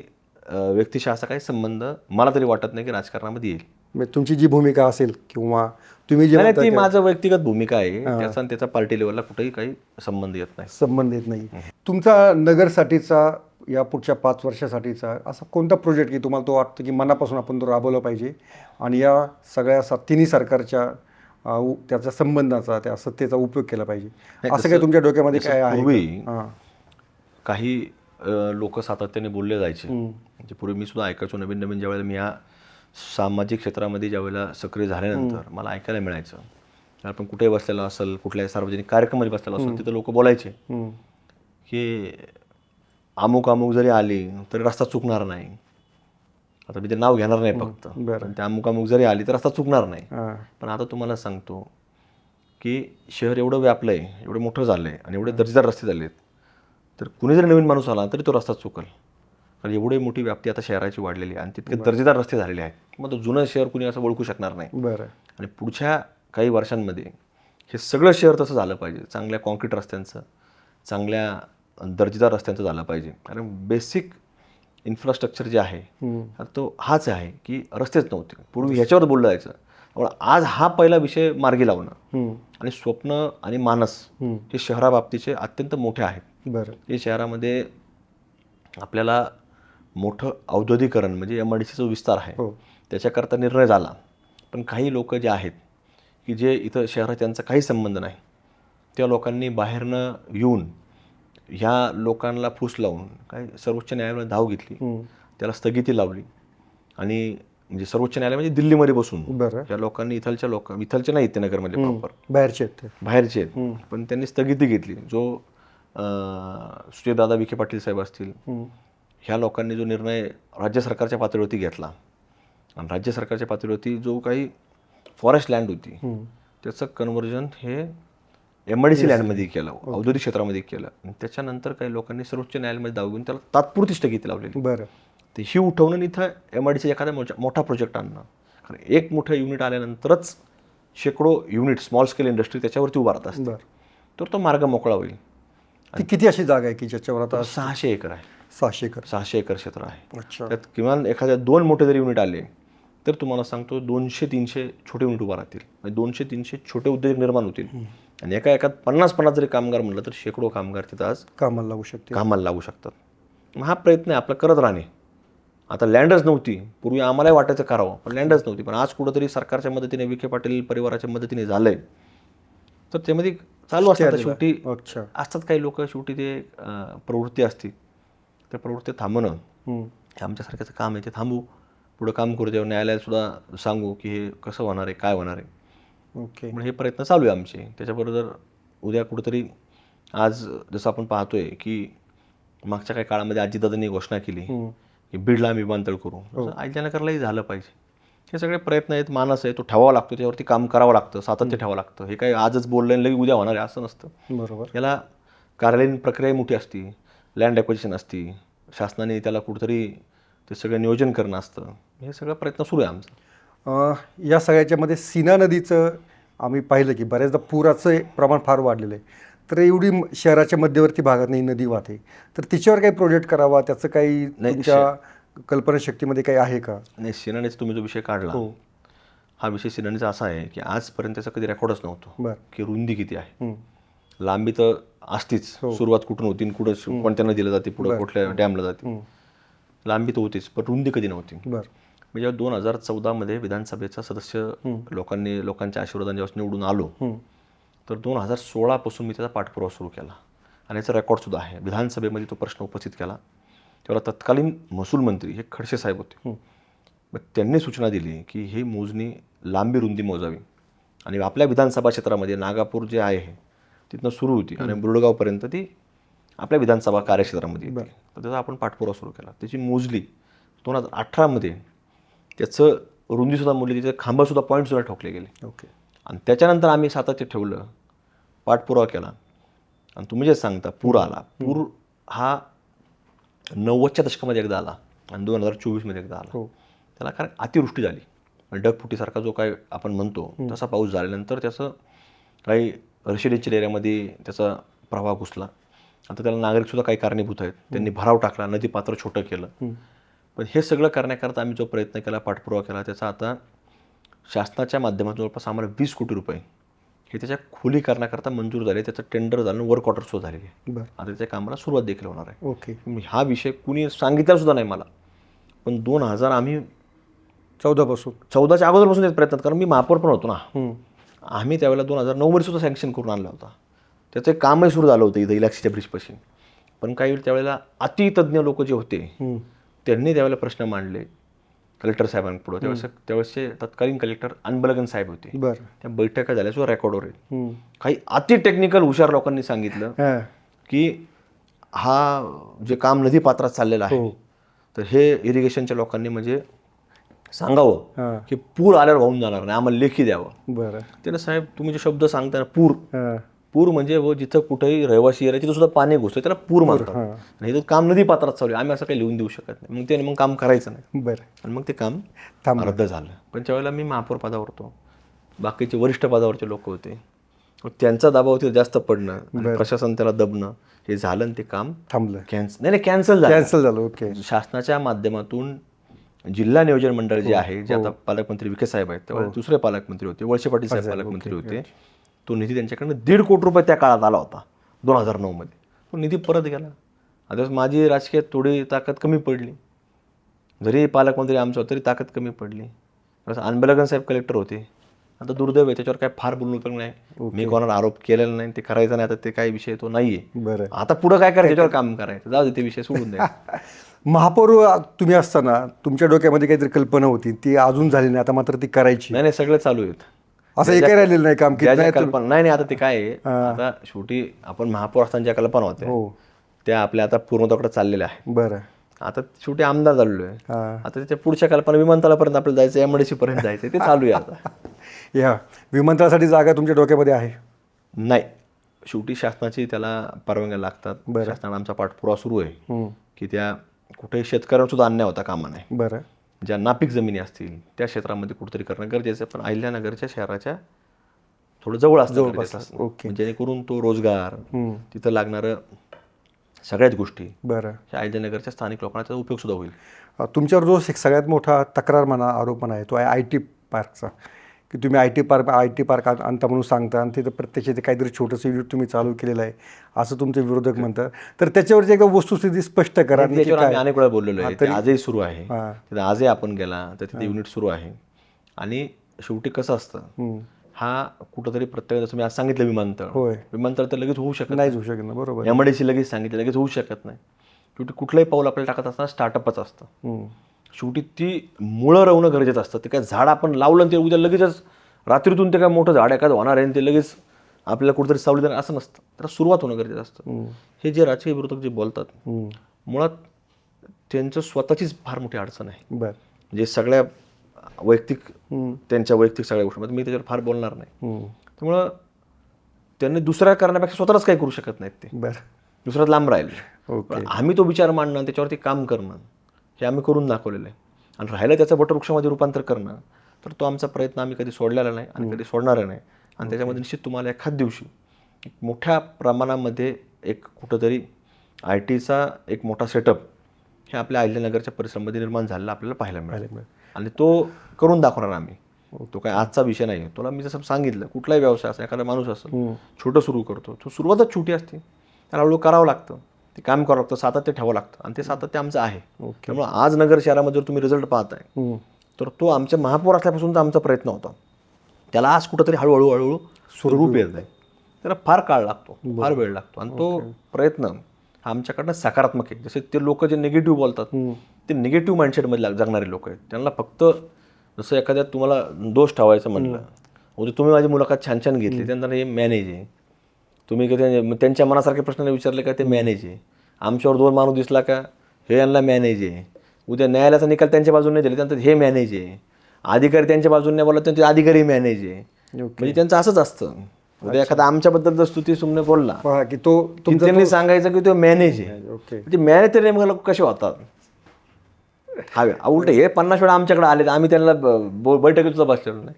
व्यक्तिशः असा काही संबंध मला तरी वाटत नाही की राजकारणामध्ये येईल. म्हणजे तुमची जी भूमिका असेल किंवा तुम्ही जे नाही, म्हणता ती की- माझं व्यक्तिगत भूमिका आहे, त्याचा आणि त्याचा पार्टी लेवलला कुठेही काही संबंध येत नाही. संबंध येत नाही. तुमचा नगरसाठीचा या पुढच्या 5 वर्षासाठीचा असा कोणता प्रोजेक्ट की तुम्हाला तो वाटतं की मनापासून आपण तो राबवला पाहिजे आणि या सगळ्या तिन्ही सरकारच्या त्याच्या संबंधाचा, त्या सत्तेचा उपयोग केला पाहिजे, असं काही तुमच्या डोक्यामध्ये काय आहे? पूर्वी हां. काही लोक सातत्याने बोलले जायचे, म्हणजे पूर्वी मी सुद्धा ऐकायचो, नवीन नवीन ज्यावेळेला मी या सामाजिक क्षेत्रामध्ये ज्यावेळेला सक्रिय झाल्यानंतर मला ऐकायला मिळायचं, तर आपण कुठे बसलेलो असेल, कुठल्याही सार्वजनिक कार्यक्रमामध्ये बसलेलो असेल, तिथं लोक बोलायचे की अमुक अमुक जरी आली तरी रस्ता चुकणार नाही. आता मी ते नाव घेणार नाही फक्त, पण ते अमुक अमुक जरी आली तर रस्ता चुकणार नाही. पण आता तुम्हाला सांगतो की शहर एवढं व्यापलं आहे, एवढं मोठं झालं आहे आणि एवढे दर्जेदार रस्ते झाले आहेत, तर कुणी जरी नवीन माणूस आला तरी तो रस्ता चुकल, कारण एवढी मोठी व्याप्ती आता शहराची वाढलेली आहे आणि तितके दर्जेदार रस्ते झालेले आहेत. मग तो जुनं शहर कुणी असं ओळखू शकणार नाही. बरं. आणि पुढच्या काही वर्षांमध्ये हे सगळं शहर तसं झालं पाहिजे, चांगल्या कॉन्क्रीट रस्त्यांचं, चांगल्या दर्जेदार रस्त्यांचं झालं पाहिजे. कारण बेसिक इन्फ्रास्ट्रक्चर जे आहे तो हाच आहे की रस्तेच नव्हते पूर्वी, ह्याच्यावर बोललं जायचं. त्यामुळे आज हा पहिला विषय मार्गी लावणं आणि स्वप्न आणि मानस हे शहराबाबतीचे अत्यंत मोठे आहेत. बरं. हे शहरामध्ये आपल्याला मोठं औद्योगिकरण म्हणजे MIDCचा जो विस्तार आहे त्याच्याकरता निर्णय झाला, पण काही लोक जे आहेत की जे इथं शहरात त्यांचा काही संबंध नाही, त्या लोकांनी बाहेरनं येऊन ह्या लोकांना फूस लावून काही सर्वोच्च न्यायालयाने धाव घेतली, त्याला स्थगिती लावली. आणि म्हणजे सर्वोच्च न्यायालय म्हणजे दिल्लीमध्ये बसून त्या लोकांनी इथलचे नाही ते नगरमध्ये प्रॉपर बाहेरचे आहेत, पण त्यांनी स्थगिती घेतली. जो सुजयदादा विखे पाटील साहेब असतील, ह्या लोकांनी जो निर्णय राज्य सरकारच्या पातळीवरती घेतला आणि राज्य सरकारच्या पातळीवरती जो काही फॉरेस्ट लँड होती त्याचं कन्व्हर्जन हे MIDC लँडमध्ये केलं, औद्योगिक क्षेत्रामध्ये केलं. आणि त्याच्यानंतर काही लोकांनी सर्वोच्च न्यायालयामध्ये दाव घेऊन त्याला तात्पुरती स्थगिती लावलेली. बरं. ते ही उठवणं इथं MIDC एखादा मोठा प्रोजेक्ट आणणं, कारण एक मोठं युनिट आल्यानंतरच शेकडो युनिट स्मॉल स्केल इंडस्ट्री त्याच्यावरती उभा राहत असते, तर तो मार्ग मोकळा होईल. ती किती अशी जागा आहे की ज्याच्यावर आता 600 एकर आहे. 600 एकर क्षेत्र आहे. अच्छा. त्यात किमान एखाद्या 2 मोठे जरी युनिट आले तर तुम्हाला सांगतो 200-300 छोटे युनिट उभा राहतील, म्हणजे 200-300 छोटे उद्योग निर्माण होतील. आणि एका 50-50 जरी कामगार म्हणलं तर शेकडो कामगार तिथं आज कामाला लागू शकतात. मग हा प्रयत्न आहे आपला करत राहणे. आता लँडच नव्हती पूर्वी, आम्हालाही वाटायचं करावं, पण लँडच नव्हती. पण आज कुठंतरी सरकारच्या मदतीने, विखे पाटील परिवाराच्या मदतीने झालंय, तर त्यामध्ये चालू असतात. शेवटी असतात काही लोक, शेवटी ते प्रवृत्ती असते, त्या प्रवृत्ती थांबवणं हे आमच्यासारख्याचं काम आहे. ते थांबू, पुढं काम करू, तेव्हा न्यायालयात सुद्धा सांगू की हे कसं होणार आहे, काय होणार आहे. ओके. म्हणजे हे प्रयत्न चालू आहे आमचे. त्याच्याबरोबर उद्या कुठंतरी, आज जसं आपण पाहतोय की मागच्या काही काळामध्ये अजितदादांनी घोषणा केली की बीडला आम्ही विमानतळ करू, अहिल्यानगरलाही झालं पाहिजे. हे सगळे प्रयत्न आहेत, मानस आहे, तो ठेवावा लागतो, त्याच्यावरती काम करावं लागतं, सातत्य ठेवावं लागतं. हे काही आजच बोललं आणि लगेच उद्या होणार आहे असं नसतं. बरोबर. याला कार्यालयीन प्रक्रिया मोठी असती, लँड ॲक्विजिशन असती, शासनाने त्याला कुठंतरी ते सगळं नियोजन करणं असतं. हे सगळं प्रयत्न सुरू आहे आमचा. या सगळ्याच्यामध्ये सीना नदीचं आम्ही पाहिलं की बऱ्याचदा पुराचं प्रमाण फार वाढलेलं आहे. तर एवढी शहराच्या मध्यवर्ती भागात ही नदी वाहते, तर तिच्यावर काही प्रोजेक्ट करावा, त्याचं काही तुमच्या कल्पनाशक्तीमध्ये काही आहे का? नाही, सिनानीचा तुम्ही जो विषय काढला, हा विषय सिनानीचा असा आहे की आजपर्यंत त्याचा कधी रेकॉर्डच नव्हतो बरं. की रुंदी किती आहे. लांबी तर असतीच, सुरुवात कुठून होती, कुठं कोणत्या नदीला जाते, पुढं कुठल्या डॅमला जाते, लांबी तर होतीच, पण रुंदी कधी नव्हती. बरं. मी जेव्हा 2014 विधानसभेचा सदस्य लोकांच्या आशीर्वादाने जेव्हा निवडून आलो, तर 2016 मी त्याचा पाठपुरावा सुरू केला आणि याचा रेकॉर्डसुद्धा आहे. विधानसभेमध्ये तो प्रश्न उपस्थित केला, तेव्हा तत्कालीन महसूल मंत्री हे खडसे साहेब होते. मग त्यांनी सूचना दिली की ही मोजणी लांबी रुंदी मोजावी आणि आपल्या विधानसभा क्षेत्रामध्ये नागापूर जे आहे तिथनं सुरू होती आणि बुरडगावपर्यंत ती आपल्या विधानसभा कार्यक्षेत्रामध्ये येते. तर त्याचा आपण पाठपुरावा सुरू केला, त्याची मोजली. 2018 त्याचं रुंदीसुद्धा मोजली, त्याचे खांबासुद्धा पॉईंटसुद्धा ठोकले गेले. ओके. आणि त्याच्यानंतर आम्ही सातत्य ठेवलं, पाठपुरावा केला. आणि तुम्ही जे सांगता पूर आला, पूर हा 90च्या दशकामध्ये एकदा आला आणि 2024 एकदा आला. त्याला कारण अतिवृष्टी झाली आणि ढगफुटीसारखा जो काय आपण म्हणतो तसा पाऊस झाल्यानंतर त्याचं काही रेसिडेन्शियल एरियामध्ये त्याचा प्रवाह घुसला. आता त्याला नागरिकसुद्धा काही कारणीभूत आहेत, त्यांनी भराव टाकला, नदीपात्र छोटं केलं. पण हे सगळं करण्याकरता आम्ही जो प्रयत्न केला, पाठपुरावा केला, त्याचा आता शासनाच्या माध्यमातून जवळपास आम्हाला 20 कोटी रुपये हे त्याच्या खोलीकरणाकरता मंजूर झाले. त्याचं टेंडर झालं, वर्क ऑर्डर सुद्धा झालेली आहे. आता त्याच्या कामाला सुरुवात देखील होणार आहे. ओके. हा विषय कुणी सांगितला सुद्धा नाही मला, पण 2000 आम्ही 14च्या अगोदरपासून त्याचा प्रयत्न, कारण मी महापौर पण होतो ना, आम्ही त्यावेळेला 2009 सुद्धा सँक्शन करून आणला होता. त्याचं कामही सुरू झालं होतं इथं इलाक्षीच्या ब्रिजपाशी. पण काही त्यावेळेला अतितज्ञ लोक जे होते त्यांनी त्यावेळेला प्रश्न मांडले कलेक्टर साहेबांपुढं. त्यावेळेसचे तत्कालीन कलेक्टर अनबलगन साहेब होते. त्या बैठका झाल्या सुद्धा रेकॉर्डवर आहे. काही अति टेक्निकल हुशार लोकांनी सांगितलं की हा जे काम नदी पात्रात चाललेलं आहे, तर हे इरिगेशनच्या लोकांनी म्हणजे सांगावं की पूर आल्यावर वाहून जाणार नाही, आम्हाला लेखी द्यावं. बरं. त्याला साहेब तुम्ही जे शब्द सांगता ना, पूर म्हणजे जिथं कुठेही रहिवासी येईल तिथं सुद्धा पाणी घुसतं, त्याला पूर म्हणतात. आणि हे काम नदी पात्रात चालू आहे, आम्ही असं काही लिहून देऊ शकत नाही. मग त्याने काम करायचं नाही. बरं. आणि मग ते काम रद्द झालं. पण त्यावेळेला मी महापौर पदावर होतो, बाकीचे वरिष्ठ पदावरचे लोक होते, त्यांचा दबाव तिथे जास्त पडणं, प्रशासन त्याला दबणं, हे झालं आणि ते काम थांबलं. कॅन्सल झालं. ओके. शासनाच्या माध्यमातून जिल्हा नियोजन मंडळ जे आहे, जे आता पालकमंत्री विखे साहेब आहेत, तेव्हा दुसरे पालकमंत्री होते, वळसे पाटील साहेब पालकमंत्री होते. तो निधी त्यांच्याकडनं 1.5 कोटी रुपये त्या काळात आला होता 2009 तो निधी परत गेला. आता माझी राजकीय थोडी ताकद कमी पडली, जरी पालकमंत्री आमचा होता तरी ताकद कमी पडली. अनबलगन साहेब कलेक्टर होते. आता दुर्दैव आहे, त्याच्यावर काय फार बोलणं पण नाही, मी कोणाला आरोप केलेला नाही, ते करायचा नाही. आता ते काही विषय तो नाहीये. बरं. आता पुढं काय करायचं, त्याच्यावर काम करायचं, जाऊ दे, ते विषय सोडून द्या. महापौर तुम्ही असताना तुमच्या डोक्यामध्ये काहीतरी कल्पना होती, ती अजून झाली नाही, आता मात्र ती करायची. नाही, सगळे चालू आहेत. असं एकही राहिलेलं नाही काम की कल्पना नाही. आता ते काय आहे, आता शेवटी आपण महापौर असताना ज्या कल्पना होत्या त्या आपल्या आता पूर्णत्वाकडे चाललेल्या आहे. बरं. आता शेवटी आमदार झालेलो आहे. आता त्याच्या पुढच्या कल्पना विमानतळापर्यंत आपल्याला जायचं, MIDC पर्यंत जायचं, ते चालू आहे. आता या विमानतळासाठी जागा तुमच्या डोक्यामध्ये आहे? नाही, शेवटी शासनाची त्याला परवानग्या लागतात. शासनाला आमचा पाठपुरावा सुरू आहे की त्या कुठेही शेतकऱ्यांवर सुद्धा अन्याय होता कामा नये. बरं. ज्या नापीक जमिनी असतील त्या क्षेत्रामध्ये कुठेतरी करणं गरजेचं आहे. पण अहिल्यानगरच्या शहराच्या थोडं जवळ असतं, जेणेकरून तो रोजगार, तिथं लागणारं सगळ्याच गोष्टी बरं ह्या अहिल्यानगरच्या स्थानिक लोकांना त्याचा उपयोग सुद्धा होईल. तुमच्यावर जो सगळ्यात मोठा तक्रार म्हणा, आरोप म्हणा आहे, तो आहे IT पार्कचा, की तुम्ही IT पार्क आणता म्हणून सांगता आणि तिथं प्रत्यक्ष ते काहीतरी छोटंसं युनिट तुम्ही चालू केलेलं आहे असं तुमचे विरोधक म्हणतात. तर त्याच्यावरची एकदा वस्तुस्थिती स्पष्ट करा. त्याच्यावर आम्ही अनेक वेळा बोललेलो आहे, ते आजही सुरू आहे. तिथं आजही आपण गेला तर तिथे युनिट सुरू आहे. आणि शेवटी कसं असतं, हा कुठंतरी प्रत्येक, जसं मी आज सांगितलं विमानतळ तर लगेच होऊ शकत नाही. होऊ शकत नाही. बरोबर. MIDC लगेच सांगितलं, लगेच होऊ शकत नाही. शेवटी कुठलंही पाऊल आपल्याला टाकत असताना स्टार्टअपच असतं. शेवटी ती मुळं रवणं गरजेचं असतं. ते काय झाड आपण लावलं ते उद्या लगेचच रात्रीतून ते काय मोठं झाड एखादं होणार आहे ते लगेच आपल्याला कुठेतरी सावली देणार असं नसतं. त्याला सुरुवात होणं गरजेचं असतं. हे जे राजकीय विरोधक जे बोलतात, मुळात त्यांचं स्वतःचीच फार मोठी अडचण आहे. बरं. जे सगळ्या वैयक्तिक त्यांच्या वैयक्तिक सगळ्या गोष्टी मी त्याच्यावर फार बोलणार नाही. त्यामुळं त्यांनी दुसऱ्या करण्यापेक्षा स्वतःच काही करू शकत नाहीत ते, बरं. दुसऱ्यात लांब राहील. ओके. आम्ही तो विचार मांडणं, त्याच्यावरती काम करणं हे आम्ही करून दाखवलेलं आहे. आणि राहिलं त्याचं वटवृक्षामध्ये रूपांतर करणं, तर तो आमचा प्रयत्न आम्ही कधी सोडलेला नाही आणि कधी सोडणार नाही. आणि त्याच्यामध्ये निश्चित तुम्हाला एखाद दिवशी मोठ्या प्रमाणामध्ये एक कुठंतरी IT चा एक मोठा सेटअप हे आपल्या अहिल्यानगरच्या परिसरामध्ये निर्माण झालेला आपल्याला पाहायला मिळालं. आणि तो करून दाखवणार आम्ही. तो काय आजचा विषय नाही. तुला मी जसं सांगितलं, कुठलाही व्यवसाय असेल, एखादा माणूस असेल छोटं सुरू करतो, तो सुरुवातच छोटी असते, त्याला हळूहळू करावं लागतं, ते काम करावं लागतं, सातत्य ठेवावं लागतं. आणि ते सातत्य आमचं आहे. त्यामुळे आज नगर शहरामध्ये जर तुम्ही रिझल्ट पाहताय, तर तो आमच्या महापौर असल्यापासूनचा आमचा प्रयत्न होता. त्याला आज कुठंतरी हळूहळू स्वरूप येत आहे. त्याला फार काळ लागतो, फार वेळ लागतो. आणि तो प्रयत्न हा आमच्याकडनं सकारात्मक आहे. जसे ते लोक जे निगेटिव्ह बोलतात, ते निगेटिव्ह माइंडसेटमध्ये जगणारे लोक आहेत. त्यांना फक्त जसं एखाद्यात तुम्हाला दोष ठेवायचं म्हणलं, म्हणजे तुम्ही माझी मुलाखत छान छान घेतली, त्यांना हे मॅनेज आहे. तुम्ही कधी त्यांच्या मनासारखे प्रश्न विचारले का, ते मॅनेज आहे. आमच्यावर 2 माणूस दिसला का, हे यांना मॅनेज आहे. उद्या न्यायालयाचा निकाल त्यांच्या बाजूने दिले, त्यांचं हे मॅनेज आहे. अधिकारी त्यांच्या बाजूने बोलला, त्यांचे अधिकारी मॅनेज आहे. म्हणजे त्यांचं असंच असतं. उद्या एखादा आमच्याबद्दल जर स्तुती सुमने बोलला की तो त्यांनी सांगायचं की तो मॅनेज आहे. ते मॅनेज तरी नेमकं लोक कसे होतात? हा उलट हे 50 वेळा आमच्याकडे आले, आम्ही त्यांना बैठकीत सुद्धा बसलेलो नाही.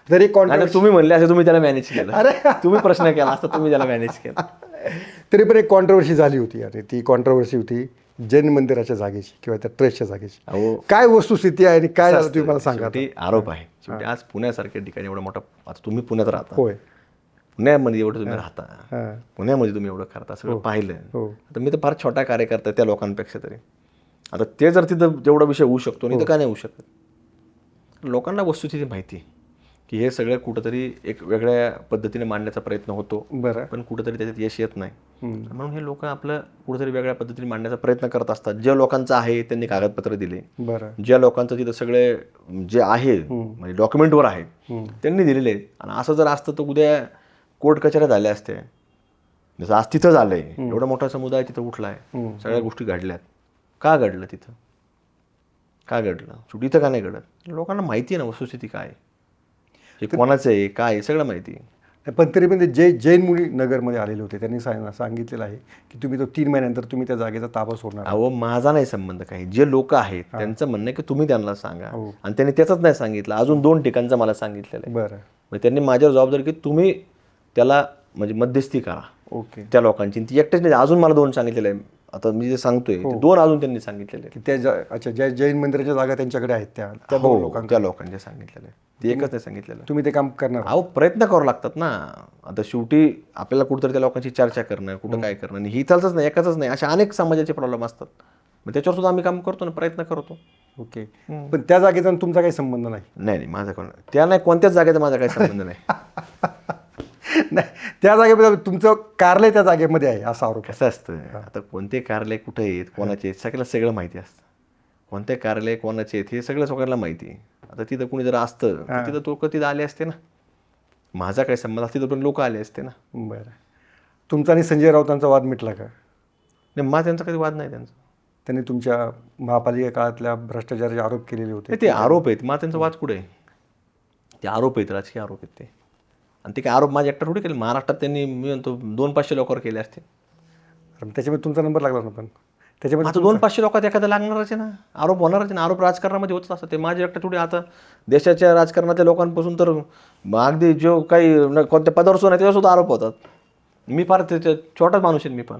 जरी तुम्ही म्हणले असे तुम्ही त्याला मॅनेज केलं, तुम्ही प्रश्न केला असता, तुम्ही त्याला मॅनेज केला. तरी पण एक कॉन्ट्रोवर्सी झाली होती. अरे ती कॉन्ट्रोवर्सी होती जैन मंदिराच्या जागेची किंवा त्या ट्रस्टच्या जागेची. काय वस्तुस्थिती आहे आणि काय झालं तुम्ही मला सांगा. ते आरोप आहे शेवटी. आज पुण्यासारख्या ठिकाणी एवढा मोठा, आता तुम्ही पुण्यात राहता, होय, पुण्यामध्ये एवढं तुम्ही राहता, पुण्यामध्ये तुम्ही एवढं करता, सगळं पाहिलं. आता मी तर फार छोटा कार्यकर्ता त्या लोकांपेक्षा तरी. आता ते जर तिथं जेवढा विषय होऊ शकतो नाही तर काय नाही होऊ शकत. लोकांना वस्तुस्थिती माहिती की हे सगळं कुठंतरी एक वेगळ्या पद्धतीने मांडण्याचा प्रयत्न होतो, बरं, पण कुठंतरी त्याच्यात यश येत नाही. म्हणून हे लोक आपलं कुठंतरी वेगळ्या पद्धतीने मांडण्याचा प्रयत्न करत असतात. ज्या लोकांचं आहे त्यांनी कागदपत्र दिले, बरं, ज्या लोकांचं तिथं सगळे जे आहे म्हणजे डॉक्युमेंटवर आहे त्यांनी दिलेले. आणि असं जर असतं तर उद्या कोर्ट कचऱ्या झाल्या असत्या. जसं आज तिथं झालंय, एवढा मोठा समुदाय तिथं उठलाय, सगळ्या गोष्टी घडल्यात. का घडलं तिथं? का घडलं? शेवटी इथं का नाही घडत? लोकांना माहिती आहे ना वस्तुस्थिती काय, हे कोणाचं आहे, काय आहे, सगळं माहिती आहे. पण तरी पण ते जैन मुली नगरमध्ये आलेले होते, त्यांनी सांगितलेलं आहे की तुम्ही तो 3 महिन्यानंतर तुम्ही त्या जागेचा ताबा सोडणार. अहो माझा नाही संबंध काही. जे लोक आहेत त्यांचं म्हणणं आहे की तुम्ही त्यांना सांगा. आणि त्यांनी त्याचंच नाही सांगितलं. अजून 2 ठिकाणचं मला सांगितलेलं आहे. बरं, मग त्यांनी माझ्यावर जबाबदारी की तुम्ही त्याला म्हणजे मध्यस्थी करा. ओके. त्या लोकांची ती एकटेच नाही, अजून मला 2 सांगितलेले आहे. आता मी जे सांगतोय ते 2 अजून त्यांनी सांगितलेले की त्या अच्छा ज्या जैन मंदिराच्या जागा त्यांच्याकडे आहेत त्या त्या लोकांचे सांगितलेले. ते एकच नाही सांगितलेलं. तुम्ही ते काम करणार. अहो प्रयत्न करावं लागतात ना. आता शेवटी आपल्याला कुठेतरी त्या लोकांची चर्चा करणं, कुठं काय करणं, आणि ही चालतच नाही, एकाच नाही, अशा अनेक समाजाचे प्रॉब्लेम असतात. मग त्याच्यावर सुद्धा आम्ही काम करतो ना, प्रयत्न करतो. ओके. पण त्या जागेचा तुमचा काही संबंध नाही? नाही नाही, माझा कोण त्या नाही, कोणत्याच जागेचा माझा काही संबंध नाही. नाही, त्या जागेमध्ये तुमचं कार्यालय त्या जागेमध्ये आहे असा आरोप. कसं असतं, आता कोणते कार्यालय कुठे आहेत, कोणाचे आहेत, सगळ्याला सगळं माहिती असतं. कोणते कार्यालय कोणाचे आहेत हे सगळं सगळ्यांना माहिती आहे. आता तिथं कुणी जर असतं तर तिथं लोक तिथं आले असते ना. माझा काही संबंध असते तर पण लोक आले असते ना. बरं. तुमचा आणि संजय राऊतांचा वाद मिटला का? नाही, माझा त्यांचा कधी वाद नाही. त्यांनी तुमच्या महापालिका काळातल्या भ्रष्टाचाराचे आरोप केलेले होते. ते आरोप आहेत, मग त्यांचा वाद कुठे आहे? ते आरोप आहेत, राजकीय आरोप आहेत ते. आणि ते काय आरोप माझ्या एकटा थोडी केले. महाराष्ट्रात त्यांनी मी म्हणतो 200-500 लोकांवर केले असते. त्याच्यामध्ये तुमचा नंबर लागला ना. पण त्याच्यामध्ये आता 200-500 लोकात एखादा लागणारच आहे ना, आरोप होणारच आहे ना. आरोप राजकारणामध्ये होतच असतात. ते माझ्या एकटा थोडी. आता देशाच्या राजकारणातल्या लोकांपासून तर अगदी जो काही कोणत्या पदावर सुद्धा त्याच्यावर सुद्धा आरोप होतात. मी फार त्याच्या छोटाच माणूस आहे मी पण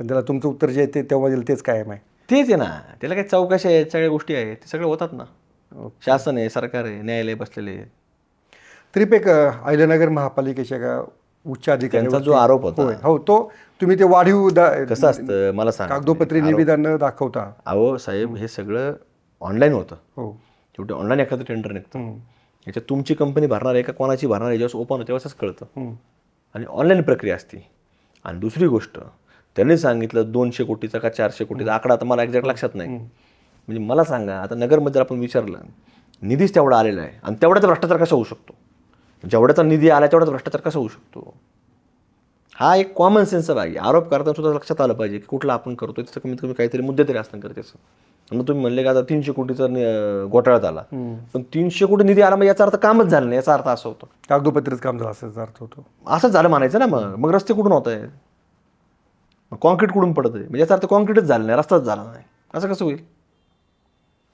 त्याला तुमचं उत्तर जे आहे ते तेव्हा दिलं तेच कायम आहे. तेच आहे ना. त्याला काही चौकशी आहेत, सगळ्या गोष्टी आहेत, ते सगळे होतात ना. शासन आहे, सरकार आहे, न्यायालय बसलेले आहे. तरी पण अहिल्यानगर महापालिकेच्या का उच्च अधिकाऱ्यांचा जो आरोप होता, हो, तो तुम्ही ते वाढीव कसं असतं मला सांगा, कागदोपत्री निवेदन दाखवता. अहो साहेब, हे सगळं ऑनलाईन होतं. हो, शेवटी ऑनलाईन एखादं टेंडर निघतं. याच्यात तुमची कंपनी भरणार आहे का कोणाची भरणार आहे, जेव्हा ओपन होतं तेव्हाच कळतं. आणि ऑनलाईन प्रक्रिया असते. आणि दुसरी गोष्ट, त्यांनी सांगितलं 200 कोटीचा का 400 कोटीचा आकडा, आता मला एक्झॅक्ट लक्षात नाही. म्हणजे मला सांगा, आता नगरमध्ये आपण विचारलं, निधीच तेवढा आलेला आहे आणि तेवढाच भ्रष्टाचार कसा होऊ शकतो? जेवढ्याचा निधी आला तेवढाच भ्रष्टाचार कसा होऊ शकतो? हा एक कॉमन सेन्सचा भाग आहे. आरोप करताना सुद्धा लक्षात आलं पाहिजे की कुठला आपण करतोय त्याचं कमीत कमी काहीतरी मुद्दे तरी असणार गरजेचं. मग तुम्ही म्हणले का आता 300 कोटीचा घोटाळा झाला, पण 300 कोटी निधी आला मग याचा अर्थ कामच झालं नाही, याचा अर्थ असा होतो. कागदोपत्रीच काम झालं असं अर्थ होतो. असंच झालं म्हणायचं ना. मग रस्ते कुठून होत आहे, कॉन्क्रीट कुठून पडत आहे, म्हणजे याचा अर्थ कॉन्क्रीटच झालं नाही, रस्ताच झाला नाही, असं कसं होईल.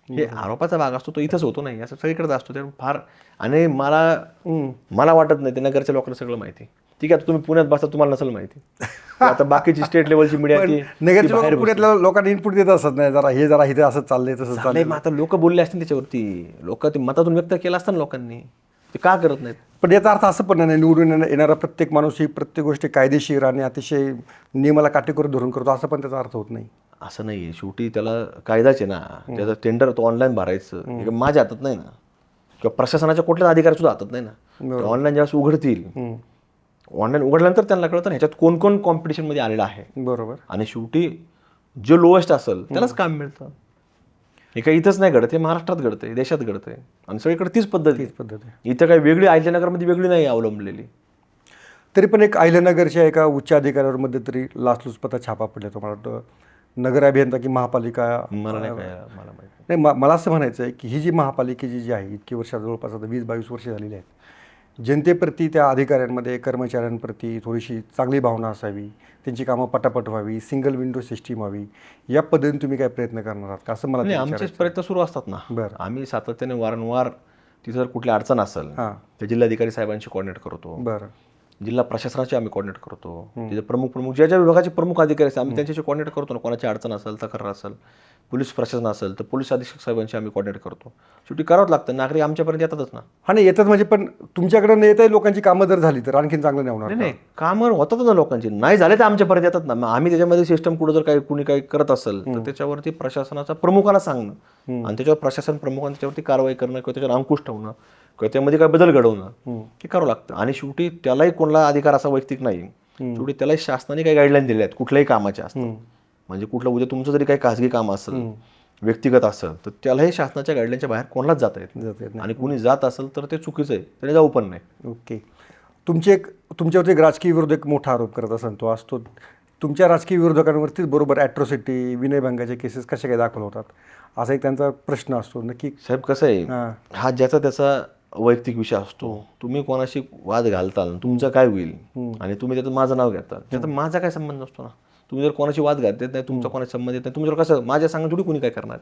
हे आरोपाचा भाग असतो तो इथंच होतो नाही, असं सगळीकडेच असतो. ते फार आणि मला वाटत नाही ते नगरच्या लोकांना सगळं माहिती. ठीक आहे, तुम्ही पुण्यात बसता, तुम्हाला नसेल माहिती. आता बाकीची स्टेट लेवलची मीडिया नगरच्या पुण्यातल्या लोकांनी इनपुट देत असत नाही, जरा इथे असं चाललंय तसं चाललंय. मग आता लोक बोलले असतील त्याच्यावरती, लोक ते मतातून व्यक्त केलं असतं ना लोकांनी, ते का करत नाहीत. पण याचा अर्थ असं पण नाही निवडून येणारा प्रत्येक माणूस ही प्रत्येक गोष्टी कायदेशीर आणि अतिशय नियमाला काटेकोर धरून करतो, असं पण त्याचा अर्थ होत नाही. असं नाही, शेवटी त्याला कायदाच आहे ना. त्याचा टेंडर तो ऑनलाईन भरायचं, हे माझ्या हातात नाही ना, किंवा प्रशासनाच्या कुठल्याच अधिकारी सुद्धा हातात नाही ना. ऑनलाईन ज्यावेळेस उघडतील, ऑनलाईन उघडल्यानंतर त्यांना कळतं ह्याच्यात कोण कोण कॉम्पिटिशनमध्ये आलेलं आहे. बरोबर. आणि शेवटी जो लोएस्ट असेल त्यालाच काम मिळतं. हे काही इथंच नाही घडत, हे महाराष्ट्रात घडतंय, देशात घडतंय, आणि सगळीकडे तीच पद्धत आहे. इथं काही वेगळी अहिल्यानगरमध्ये वेगळी नाही अवलंबलेली. तरी पण एक अहिल्यानगरच्या एका उच्च अधिकाऱ्यावर मध्ये तरी लाचलुचपता छापा पडला. तुम्हाला वाटतं नगर अभियंता की महापालिका? मला नाही काय, मला माहिती नाही. मला असं म्हणायचं आहे की ही जी महापालिकेची जी आहे, इतकी वर्ष जवळपास आता 20-22 वर्ष झालेली आहेत, जनतेप्रती, त्या अधिकाऱ्यांमध्ये, कर्मचाऱ्यांप्रती थोडीशी चांगली भावना असावी, त्यांची कामं पटापट व्हावी, सिंगल विंडो सिस्टीम व्हावी, या पद्धतीने तुम्ही काय प्रयत्न करणार आहात का, असं मला नाही. आमचेच प्रयत्न सुरू असतात ना. बरं. आम्ही सातत्याने वारंवार तिथं जर कुठली अडचण असेल तर जिल्हाधिकारी साहेबांशी कोऑर्डिनेट करतो. बरं. जिल्हा प्रशासनाचे आम्ही कोऑर्डिनेट करतो. तिथे प्रमुख ज्या विभागाचे प्रमुख अधिकारी असतात आम्ही त्यांच्याशी कोऑर्डिनेट करतो ना. कोणाची अडचण असेल, तक्रार असेल, पोलीस प्रशासन असेल तर पोलीस अधीक्षक साहेबांशी आम्ही कोऑर्डिनेट करतो. शेवटी करावंच लागतं, नागरिक आमच्यापर्यंत येतातच ना. हा नाही येतात म्हणजे, पण तुमच्याकडे न येत आहे लोकांची कामं जर झाली तर आणखीन चांगलं नाही होणार. नाही, कामं होतात ना लोकांची, नाही झाले तर आमच्यापर्यंत येतात ना. मग आम्ही त्याच्यामध्ये सिस्टम कुठं जर काही कुणी काही करत असेल तर त्याच्यावरती प्रशासनाचा प्रमुखाला सांगणं, आणि त्याच्यावर प्रशासन प्रमुखांनी त्याच्यावरती कारवाई करणं किंवा त्याच्यावर अंकुश ठेवणं किंवा त्यामध्ये काय बदल घडवणं हे करावं लागतं. आणि शेवटी त्यालाही कोणाला अधिकार असा वैयक्तिक नाही. शेवटी त्यालाही शासनाने काही गाईडलाईन दिल्या आहेत कुठल्याही कामाच्या असतात. म्हणजे कुठलं उद्या तुमचं जरी काही खाजगी काम असेल, व्यक्तिगत असेल, तर त्यालाही शासनाच्या गाईडलाईनच्या बाहेर कोणालाच जाता येत नाही. आणि कुणी जात असेल तर ते चुकीचं आहे, त्याने जाऊ पण नाही. ओके. तुमच्यावरती एक राजकीय विरोधक एक मोठा आरोप करत असेल, तो असतो तुमच्या राजकीय विरोधकांवरतीच बरोबर ॲट्रॉसिटी, विनयभंगाचे केसेस कशा काय दाखल होतात, असा एक त्यांचा प्रश्न असतो. नक्की साहेब कसं आहे, हा ज्याचा त्याचा वैयक्तिक विषय असतो. तुम्ही कोणाशी वाद घालताल, तुमचं काय होईल, आणि तुम्ही त्याचं माझं नाव घेताल, त्याचा माझा काय संबंध नसतो ना. तुम्ही जर कोणाशी वाद घालत नाही, तुमचा कोणाशी संबंध येत नाही, तुमच्यावर कसं माझ्या सांगून थोडी कोणी काय करणार.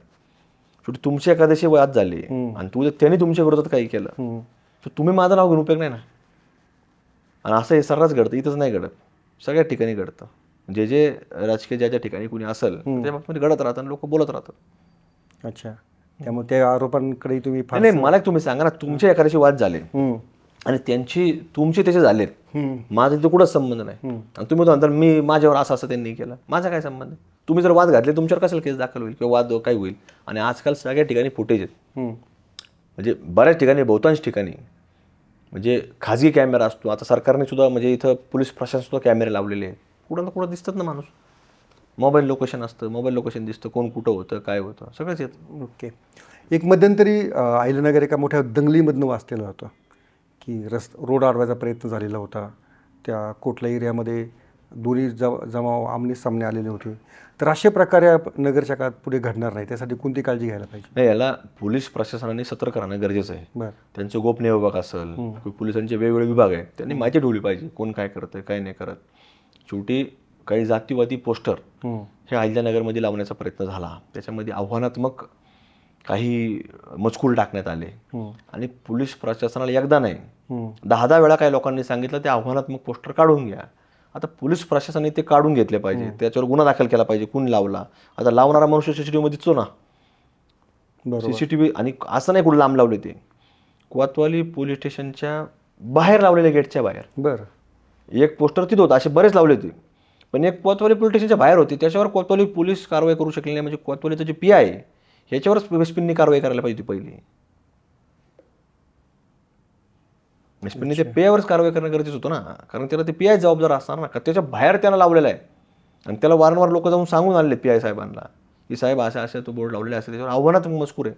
शेवटी तुमचे एखाद्याशी वाद झाले आणि त्यांनी तुमच्या विरोधात काही केलं तर तुम्ही माझं नाव घेऊन उपयोग नाही ना. आणि असं हे सर्रास घडतं, इथंच नाही घडत, सगळ्या ठिकाणी घडतं. जे राजकीय ज्या ठिकाणी कुणी असेल त्या बाबतीत घडत राहतात आणि लोक बोलत राहतात. अच्छा. त्यामुळे त्या आरोपांकडे तुम्ही नाही, मला तुम्ही सांगा ना, तुमच्या एखाद्याशी वाद झाले आणि तुमचे त्याचे झालेत, माझा तिथे कुठंच संबंध नाही, आणि तुम्ही म्हणता मी माझ्यावर असं त्यांनी केलं, माझा काय संबंध आहे. तुम्ही जर वाद घातले तुमच्यावर कशाला केस दाखल होईल किंवा वाद काय होईल. आणि आजकाल सगळ्या ठिकाणी फुटेज आहेत, म्हणजे बऱ्याच ठिकाणी, बहुतांश ठिकाणी म्हणजे खाजगी कॅमेरा असतो. आता सरकारने सुद्धा म्हणजे इथं पोलीस प्रशासन सुद्धा कॅमेरे लावलेले आहेत, कुठं ना कुठं दिसतात ना माणूस. मोबाईल लोकेशन असतं, मोबाईल लोकेशन दिसतं, कोण कुठं होतं, काय होतं, सगळंच येतं. ओके. एक मध्यंतरी अहिल्यानगर एका मोठ्या दंगलीमधनं वाचलेलं होतं की रोड अडवायचा प्रयत्न झालेला होता. त्या कोटला एरियामध्ये दोन्ही जमाव आमने सामने आलेले होते. तर अशा प्रकारे नगरच्या काळात पुढे घडणार नाही, त्यासाठी कोणती काळजी घ्यायला पाहिजे? नाही, याला पोलीस प्रशासनाने सतर्क राहणं गरजेचं आहे. बरं. त्यांचे गोपनीय विभाग असेल, पोलिसांचे वेगवेगळे विभाग आहेत, त्यांनी माहिती ठेवली पाहिजे कोण काय करतंय, काय नाही करत. शेवटी काही जातीवादी पोस्टर हे अहिल्यानगरमध्ये लावण्याचा प्रयत्न झाला, त्याच्यामध्ये आव्हानात्मक काही मजकूर टाकण्यात आले, आणि पोलीस प्रशासनाला एकदा नाही 10 वेळा काही लोकांनी सांगितलं ते आव्हानात्मक पोस्टर काढून घ्या. आता पोलीस प्रशासनाने ते काढून घेतले पाहिजे, त्याच्यावर गुन्हा दाखल केला पाहिजे, कोण लावला. आता लावणारा मनुष्य सीसीटीव्हीमध्ये दिसतो ना, सीसीटीव्ही. आणि असं नाही कुठं लांब लावले, ते कोतवाली पोलीस स्टेशनच्या बाहेर लावलेल्या गेटच्या बाहेर. बरं. एक पोस्टर तिथं होतं, असे बरेच लावले होते, पण एक कोतवाली पोलीस स्टेशनच्या बाहेर होते, त्याच्यावर कोतवाली पोलीस कारवाई करू शकले नाही. म्हणजे कोतवालीचं जे पी आहे ह्याच्यावरच वेस्पिननी कारवाई करायला पाहिजे पहिली. वेस्पिननी ते पेयावरच कारवाई करणं गरजेचं होतं ना, कारण त्याला ते पी आय जबाबदार असणार ना. त्याच्या बाहेर त्याला लावलेला आहे, आणि त्याला वारंवार लोक जाऊन सांगून आलेले पी आय साहेबांना की साहेब अशा तो बोर्ड लावलेला असेल, त्याच्यावर आव्हानात्मक मजकूर आहे.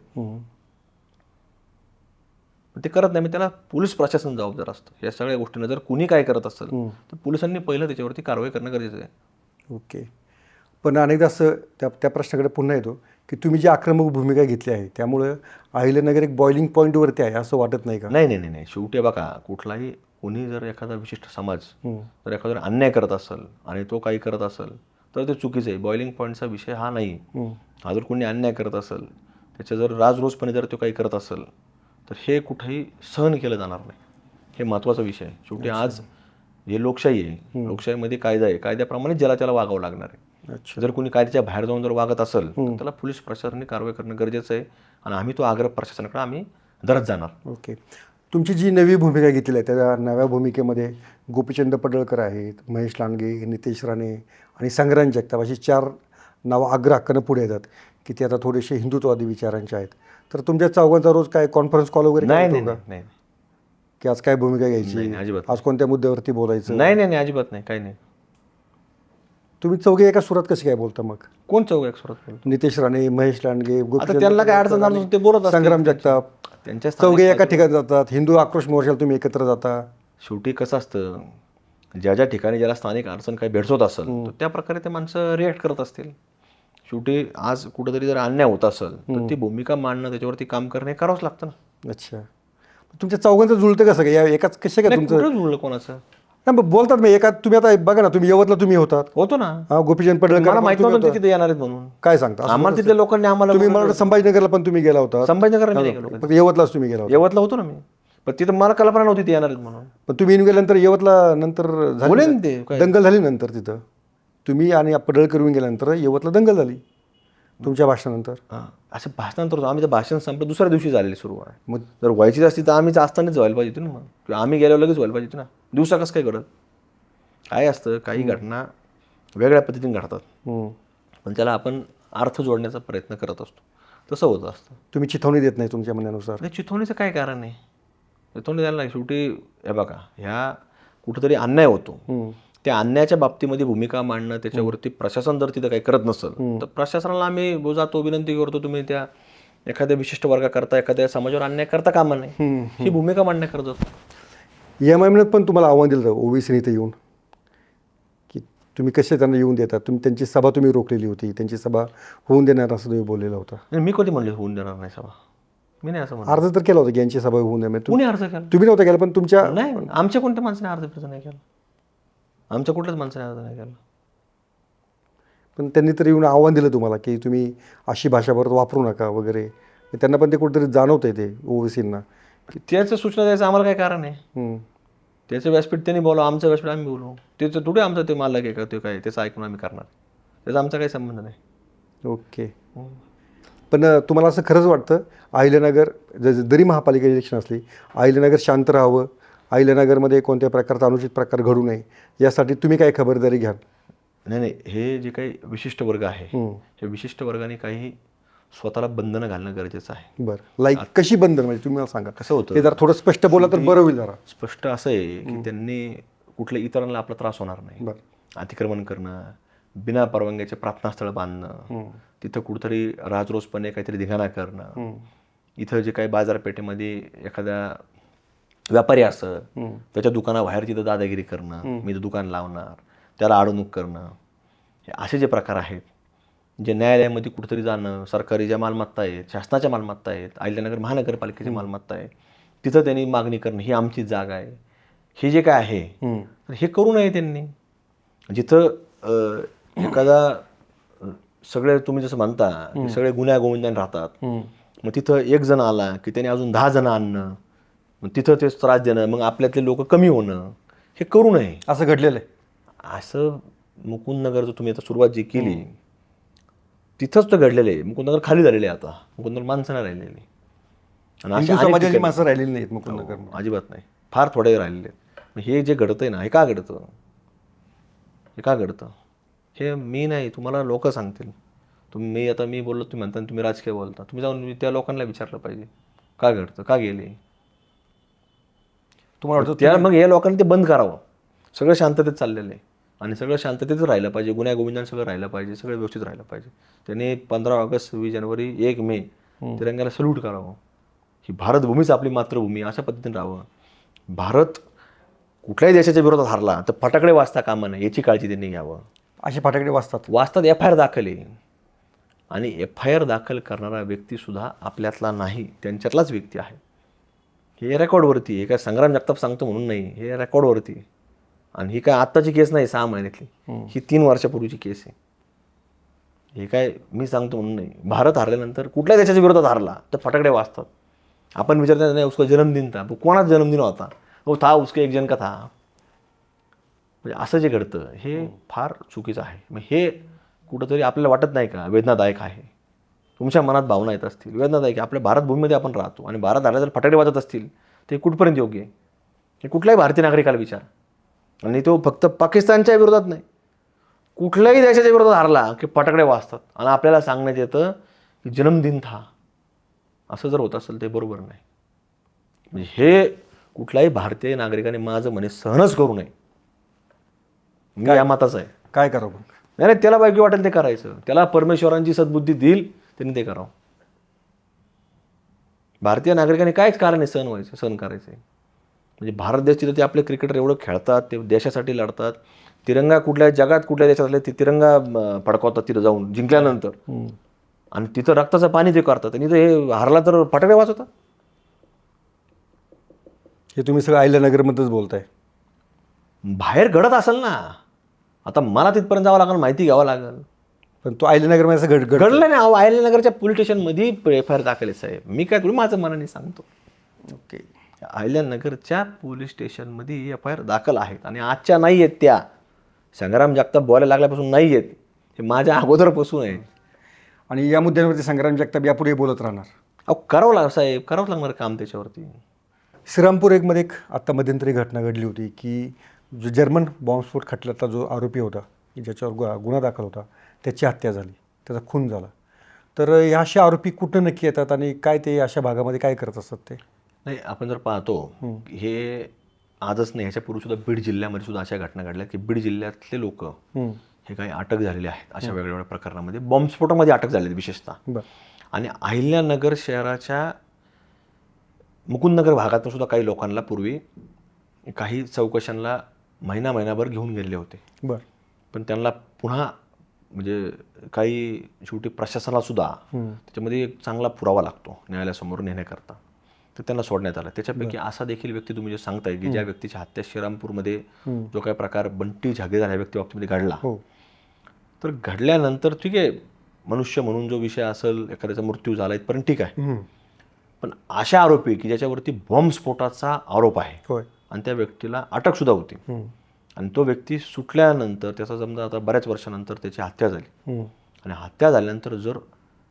पण ते करत नाही. मी त्याला पोलीस प्रशासन जबाबदार असतं या सगळ्या गोष्टींना. जर कुणी काय करत असेल तर पोलिसांनी पहिलं त्याच्यावरती कारवाई करणं गरजेचं आहे. ओके. पण अनेकदा असं त्या प्रश्नाकडे पुन्हा येतो की तुम्ही जी आक्रमक भूमिका घेतली आहे त्यामुळं अहिल्यानगर एक बॉइलिंग पॉईंटवरती आहे असं वाटत नाही का? नाही. शेवटी बघा, कुठलाही कोणी जर एखादा विशिष्ट समाज जर एखादा अन्याय करत असेल आणि तो काही करत असेल तर ते चुकीचं आहे. बॉइलिंग पॉईंटचा विषय हा नाही. हा जर कोणी अन्याय करत असेल, त्याच्या जर राजरोसपणे जर तो काही करत असेल तर हे कुठेही सहन केलं जाणार नाही. हे महत्त्वाचा विषय आहे. शेवटी आज हे लोकशाही आहे. लोकशाहीमध्ये कायदा आहे. कायद्याप्रमाणे ज्याला त्याला वागावं लागणार आहे. अच्छा. जर कोणी कायद्याच्या बाहेर जाऊन जर वागत असेल तर त्याला पोलीस प्रशासनाने कारवाई करणं गरजेचं आहे. आणि आम्ही तो आग्रह प्रशासनाकडे आम्ही धरत जाणार. ओके. तुमची जी नवी भूमिका घेतलेली आहे त्या नव्या भूमिकेमध्ये गोपीचंद पडळकर आहेत, महेश लांडगे, नितेश राणे आणि संग्राम जगताप अशी 4 नावं हक्कानं पुढे येतात की ते आता थोडेसे हिंदुत्ववादी विचारांचे आहेत. तर तुमच्या चौघांचा रोज काय कॉन्फरन्स कॉल वगैरे नाही करतो नाही का? नाही की आज काय भूमिका घ्यायची, नाही, अजिबात आज कोणत्या मुद्द्यावरती बोलायचं? नाही अजिबात नाही, काही नाही. तुम्ही चौघे एका सुरात कसे काय बोलता मग? कोण चौघ एक सुरत बोलतो? नितेश राणे, महेश लांडगे, आता त्यांना काय अडचण झाली ते बोलत असतील. संग्राम जगताप, त्यांच्या चौघे एका ठिकाणी जातात. हिंदू आक्रोश मोर्चाला तुम्ही एकत्र जाता. शेवटी कसं असतं, ज्या ठिकाणी ज्याला स्थानिक अडचण काही भेडसवत असेल तर त्या प्रकारे ते माणसं रिॲक्ट करत असतील. शेवटी आज कुठेतरी जर अन्याय होत असेल तर ती भूमिका मांडणं, त्याच्यावरती काम करणं हे करावंच लागतं ना. अच्छा. तुमच्या चौघांचं जुळतं कसं काय? या एकाच कसे काय तुमचं? कुठं जुळलं कोणाचं? नाही मग बोलतात मी एका तुम्ही आता बघा ना, तुम्ही यवतला तुम्ही होतात. होतो ना. गोपीचंद पडळकर मला माहिती नव्हतं ते तिथे येणार आहेत म्हणून. काय सांगता? आम्हाला तिथल्या लोकांनी आम्हाला तुम्ही मला वाटतं संभाजीनगरला पण तुम्ही गेला होता. संभाजीनगरला मी गेलो. फक्त यवतलाच तुम्ही गेला होता. यवतला होतो ना मी, पण तिथं मला कल्पना नव्हती ते येणार आहेत म्हणून. पण तुम्ही येऊन गेल्यानंतर यवतला नंतर बोले झाली ना ते काय. दंगल झाली नंतर तिथं. तुम्ही आणि पडळकर येऊन गेल्यानंतर यवतला दंगल झाली तुमच्या भाषणानंतर. हां, असं भाषणानंतर आम्ही ते भाषण संपलं दुसऱ्या दिवशी झालेली सुरू आहे. मग जर व्हायचीच असती तर आम्हीच असतानाच व्हायला पाहिजे होती ना. मग किंवा आम्ही गेल्यावर लगेच व्हायला पाहिजे होती ना. दिवसा कसं काय घडत? काय असतं, काही घटना वेगळ्या पद्धतीने घडतात पण त्याला आपण अर्थ जोडण्याचा प्रयत्न करत असतो. तसं होत असतं. तुम्ही चिथवणी देत नाही तुमच्या म्हणण्यानुसार. नाही, चिथवणीचं काय कारण आहे? चिथवणी द्यायला नाही. शेवटी हे बघा, ह्या कुठंतरी अन्याय होतो. त्या अन्यायाच्या बाबतीमध्ये भूमिका मांडणं, त्याच्यावरती प्रशासन जर तिथं काही करत नसेल तर प्रशासनाला आम्ही जातो, विनंती करतो, तुम्ही त्या एखाद्या विशिष्ट वर्गाकरता, एखाद्या समाजावर अन्याय करता कामा नाही. ही भूमिका मांडण्या करत असतो. EMI पण तुम्हाला आव्हान दिलं होतं ओबीसी इथं येऊन की तुम्ही कसे त्यांना येऊन देतात. तुम्ही त्यांची सभा तुम्ही रोखलेली होती, त्यांची सभा होऊन देणार असं तुम्ही बोललेला होता. नाही, मी कधी म्हणले होऊन देणार नाही सभा? मी नाही असं म्हणतो. अर्ज तर केला होता की यांची सभा होऊन द्या. कुणी अर्ज केला? तुम्ही नव्हता केला पण तुमच्या नाही, आमच्या कोणत्या माणसाने अर्ज नाही केला. आमच्या कुठल्याच माणसाने अर्ज नाही केला. पण त्यांनी तर येऊन आव्हान दिलं तुम्हाला की तुम्ही अशी भाषा परत वापरू नका वगैरे. त्यांना पण ते कुठेतरी जाणवतंय ते ओबीसींना. त्याचं सूचना द्यायचं आम्हाला काय कारण आहे? त्याचं व्यासपीठ त्यांनी बोलावं, आमचं व्यासपीठ आम्ही बोलू. त्याचं थोडे आमचं ते मालक आहे का ते काय त्याचं ऐकून आम्ही करणार? त्याचा आमचा काही संबंध नाही. ओके. पण तुम्हाला असं खरंच वाटतं अहिल्यानगर जरी महापालिका इलेक्शन असली, अहिल्यानगर शांत राहावं, अहिल्यानगरमध्ये कोणत्या प्रकारचा अनुचित प्रकार घडू नये यासाठी तुम्ही काय खबरदारी घ्याल? नाही, हे जे काही विशिष्ट वर्ग आहे हे विशिष्ट वर्गाने काही स्वतःला बंधनं घालणं गरजेचं आहे. बरं, लाईक कशी बंधन म्हणजे तुम्ही मला सांगा. कसं होतं ते जरा थोडं स्पष्ट बोला तर बरं होईल जरा. स्पष्ट असं आहे की त्यांनी कुठल्या इतरांना आपला त्रास होणार नाही. बरं. अतिक्रमण करणं, बिना परवानग्याचे प्रार्थनास्थळ बांधणं, तिथं कुठंतरी राजरोसपणे काहीतरी धिंगाणा करणं, इथं जे काही बाजारपेठेमध्ये एखाद्या व्यापारी असं त्याच्या दुकानाबाहेर तिथं दादागिरी करणं, मी तर दुकान लावणार, त्याला अडवणूक करणं, हे असे जे प्रकार आहेत. जे न्यायालयामध्ये कुठंतरी जाणं, सरकारी ज्या मालमत्ता आहेत, शासनाच्या मालमत्ता आहेत, अहिल्यानगर महानगरपालिकेची मालमत्ता आहे, तिथं त्यांनी मागणी करणं, ही आमची जागा आहे, हे जे काय आहे तर हे करू नये त्यांनी. जिथं एखादा सगळे तुम्ही जसं म्हणता की सगळे गुन्ह्या गोविंदाने राहतात, मग तिथं एक जण आला की त्याने अजून 10 जण आणणं, मग तिथं ते त्रास देणं, मग आपल्यातले लोक कमी होणं, हे करू नये. असं घडलेलं आहे. असं मुकुंदनगरचं तुम्ही आता सुरुवात जी केली तिथंच तर घडलेलं आहे. मुकुंदनगर खाली झालेले आहे आता. मुकुंदनगर माणसं नाही राहिलेली. आणि हिंदू समाजाची माणसं राहिलेली नाहीत मुकुंदनगर. अजिबात नाही, फार थोडे राहिलेले आहेत. हे जे घडतंय ना, हे का घडतं? हे का घडतं? हे मी नाही, तुम्हाला लोक सांगतील. मी बोललो, तुम्ही म्हणता तुम्ही राजकीय बोलता, तुम्ही जाऊन त्या लोकांना विचारलं पाहिजे का घडतं, का गेले. तुम्हाला वाटतं त्या मग या लोकांनी ते बंद करावं. सगळं शांततेत चाललेलं आहे आणि सगळं शांततेतच राहिलं पाहिजे. गुन्ह्या गोविंदाने सगळं राहिलं पाहिजे, सगळं व्यवस्थित राहिलं पाहिजे. त्यांनी 15 ऑगस्ट, 26 जानेवारी, 1 मे तिरंग्याला सल्यूट करावं. ही भारतभूमीच आपली मातृभूमी अशा पद्धतीने राहावं. भारत कुठल्याही देशाच्या विरोधात हारला तर फटाकडे वाजता कामा नये याची काळजी त्यांनी घ्यावं. असे फटाकडे वाजतात. FIR दाखल आहे आणि FIR दाखल करणारा व्यक्तीसुद्धा आपल्यातला नाही, त्यांच्यातलाच व्यक्ती आहे. हे रेकॉर्डवरती आहे. हे काय संग्राम जगताप सांगतो म्हणून नाही, हे रेकॉर्डवरती आहे. आणि ही काय आत्ताची केस नाही 6 महिन्यातली, ही 3 वर्षापूर्वीची केस आहे. हे काय मी सांगतो म्हणून नाही. भारत हारल्यानंतर कुठल्याही देशाच्या विरोधात हारला तर फटाकडे वाजतात. आपण विचारतात नाही उसका जन्मदिन था, कोणाचा जन्मदिन होता, वो था उसके एक जन का था. म्हणजे असं जे घडतं हे फार चुकीचं आहे. मग हे कुठंतरी आपल्याला वाटत नाही का वेदनादायक आहे. तुमच्या मनात भावना येत असतील वेदनादायक आहे. आपल्या भारतभूमीमध्ये आपण राहतो आणि भारत हारला जर फटाकडे वाजत असतील ते कुठपर्यंत योग्य आहे. हे कुठल्याही भारतीय नागरिकाला विचार. आणि तो फक्त पाकिस्तानच्या विरोधात नाही, कुठल्याही देशाच्या विरोधात हारला की फटाकडे वाजतात आणि आपल्याला सांगण्यात येतं की जन्मदिन था. असं जर होत असेल ते बरोबर नाही. म्हणजे हे कुठल्याही भारतीय नागरिकाने माझं म्हणे सहनच करू नये. मी या मताचा आहे. काय करावं मग? नाही त्याला योग्य वाटेल ते करायचं. त्याला परमेश्वरांची सद्बुद्धी देईल त्यांनी ते करावं. भारतीय नागरिकांनी कायच कारण आहे सहन करायचं आहे. म्हणजे भारत देश तिथं ते आपले क्रिकेटर एवढं खेळतात, ते देशासाठी लढतात. तिरंगा कुठल्या जगात कुठल्या देशात आले ते तिरंगा फडकवतात तिथं जाऊन जिंकल्यानंतर. आणि तिथं रक्ताचं पाणी ते करतात आणि हे हारला तर फटाकडे वाजवतात. हे तुम्ही सगळं अहिल्यानगरमध्येच बोलताय. बाहेर घडत असेल ना. आता मला तिथपर्यंत जावं लागेल, माहिती घ्यावं लागेल. पण तो अहिल्यानगरमध्ये असं घडलं नाही. अहो अहिल्यानगरच्या पोलीस स्टेशनमध्ये FIR दाखल आहे साहेब. मी काय करू माझं मनाने सांगतो. ओके. अहिल्यानगरच्या पोलीस स्टेशनमध्ये FIR दाखल आहेत आणि आजच्या नाही आहेत त्या. संग्राम जगताप बोलायला लागल्यापासून नाही आहेत, हे माझ्या अगोदरपासून आहे. आणि या मुद्द्यांवरती संग्राम जगताप यापुढे बोलत राहणार. अहो करावं लागलं साहेब, करावं लागणार काम त्याच्यावरती. श्रीरामपूर एकमध्ये एक आत्ता मध्यंतरी घटना घडली होती की जो जर्मन बॉम्बस्फोट खटल्यातला जो आरोपी होता की ज्याच्यावर गुन्हा दाखल होता त्याची हत्या झाली, त्याचा खून झाला. तर ह्या असे आरोपी कुठं नक्की येतात आणि काय ते अशा भागामध्ये काय करत असतात ते? नाही आपण जर पाहतो हे आजच नाही, ह्याच्यापूर्वी सुद्धा बीड जिल्ह्यामध्ये सुद्धा अशा घटना घडल्या की बीड जिल्ह्यातले लोक हे काही अटक झालेले आहेत अशा वेगवेगळ्या प्रकरणामध्ये. बॉम्बस्फोटामध्ये अटक झालेली विशेषतः. आणि अहिल्यानगर शहराच्या मुकुंदनगर भागातून सुद्धा काही लोकांना पूर्वी काही चौकशांना महिनाभर घेऊन गेलेले होते. पण त्यांना पुन्हा म्हणजे काही शेवटी प्रशासनाला सुद्धा त्याच्यामध्ये एक चांगला पुरावा लागतो न्यायालयासमोर नेण्याकरता, तर त्यांना सोडण्यात आलं. त्याच्यापैकी असा देखील व्यक्ती तुम्ही जे सांगताय की ज्या व्यक्तीची हत्या श्रीरामपूरमध्ये जो काही प्रकार बंटी झागेदार ह्या व्यक्ती बाबतीमध्ये घडला, तर घडल्यानंतर ठीक आहे मनुष्य म्हणून जो विषय असेल, एखाद्याचा मृत्यू झाला इथपर्यंत ठीक आहे. पण अशा आरोपी की ज्याच्यावरती बॉम्बस्फोटाचा आरोप आहे आणि त्या व्यक्तीला अटकसुद्धा होती आणि तो व्यक्ती सुटल्यानंतर त्याचा समजा आता बऱ्याच वर्षानंतर त्याची हत्या झाली आणि हत्या झाल्यानंतर जर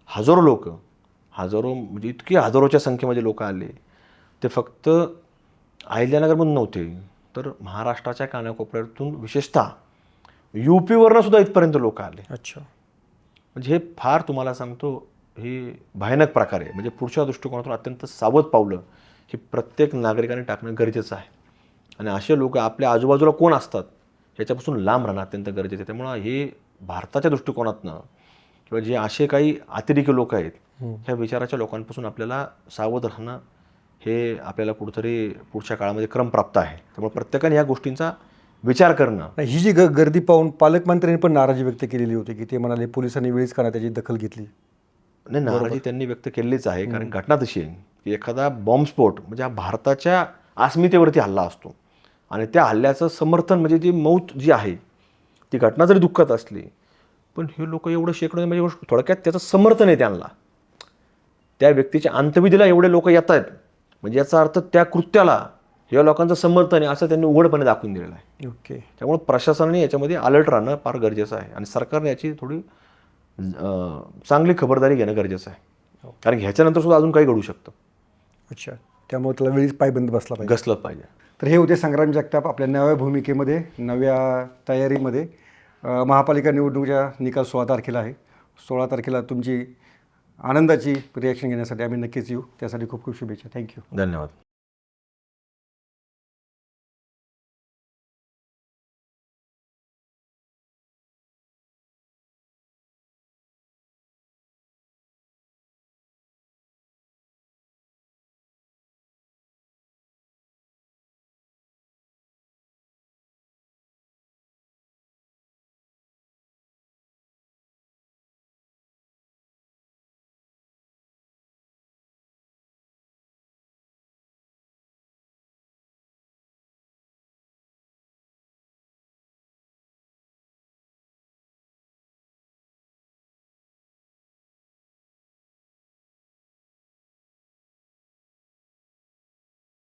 हजारो म्हणजे इतकी हजारोच्या संख्येमध्ये लोक आले, ते फक्त अहिल्यानगरमधून नव्हते तर महाराष्ट्राच्या कानाकोपऱ्यातून विशेषतः UPवरनं सुद्धा इथपर्यंत लोक आले. अच्छा. म्हणजे हे फार तुम्हाला सांगतो हे भयानक प्रकार आहे. म्हणजे पुढच्या दृष्टिकोनातून अत्यंत सावध पावलं हे प्रत्येक नागरिकाने टाकणं गरजेचं आहे. आणि असे लोक आपल्या आजूबाजूला कोण असतात ह्याच्यापासून लांब राहणं अत्यंत गरजेचं आहे. त्यामुळं हे भारताच्या दृष्टिकोनातनं किंवा जे असे काही अतिरेकी लोक आहेत ह्या विचाराच्या लोकांपासून आपल्याला सावध राहणं हे आपल्याला कुठंतरी पुढच्या काळामध्ये क्रमप्राप्त आहे. त्यामुळे प्रत्येकाने ह्या गोष्टींचा विचार करणं. ही जी गर्दी पाहून पालकमंत्र्यांनी पण नाराजी व्यक्त केलेली होती की ते म्हणाले पोलिसांनी वेळीच का त्याची दखल घेतली. नाही नाराजी त्यांनी व्यक्त केलीच आहे, कारण घटना तशी आहे की एखादा बॉम्बस्फोट म्हणजे हा भारताच्या अस्मितेवरती हल्ला असतो आणि त्या हल्ल्याचं समर्थन म्हणजे ती मौत जी आहे ती घटना जरी दुःखद असली पण हे लोक एवढं शेकडो म्हणजे थोडक्यात त्याचं समर्थन आहे त्यांना. त्या व्यक्तीच्या अंत्यविधीला एवढे लोक येत आहेत म्हणजे याचा अर्थ त्या कृत्याला या लोकांचं समर्थन आहे असं त्यांनी उघडपणे दाखवून दिलेलं आहे. ओके. त्यामुळे प्रशासनाने याच्यामध्ये अलर्ट राहणं फार गरजेचं आहे आणि सरकारने याची थोडी चांगली खबरदारी घेणं गरजेचं आहे, कारण ह्याच्यानंतर सुद्धा अजून काही घडू शकतं. अच्छा. त्यामुळे त्याला वेळीच पायबंद बसला पाहिजे, घसलंच पाहिजे. तर हे होते संग्राम जगताप आपल्या नव्या भूमिकेमध्ये, नव्या तयारीमध्ये. महापालिका निवडणुकीचा निकाल 16 तारखेला आहे. 16 तारखेला तुमची आनंदाची रिॲक्शन घेण्यासाठी आम्ही नक्कीच येऊ. त्यासाठी खूप खूप शुभेच्छा. थँक्यू. धन्यवाद.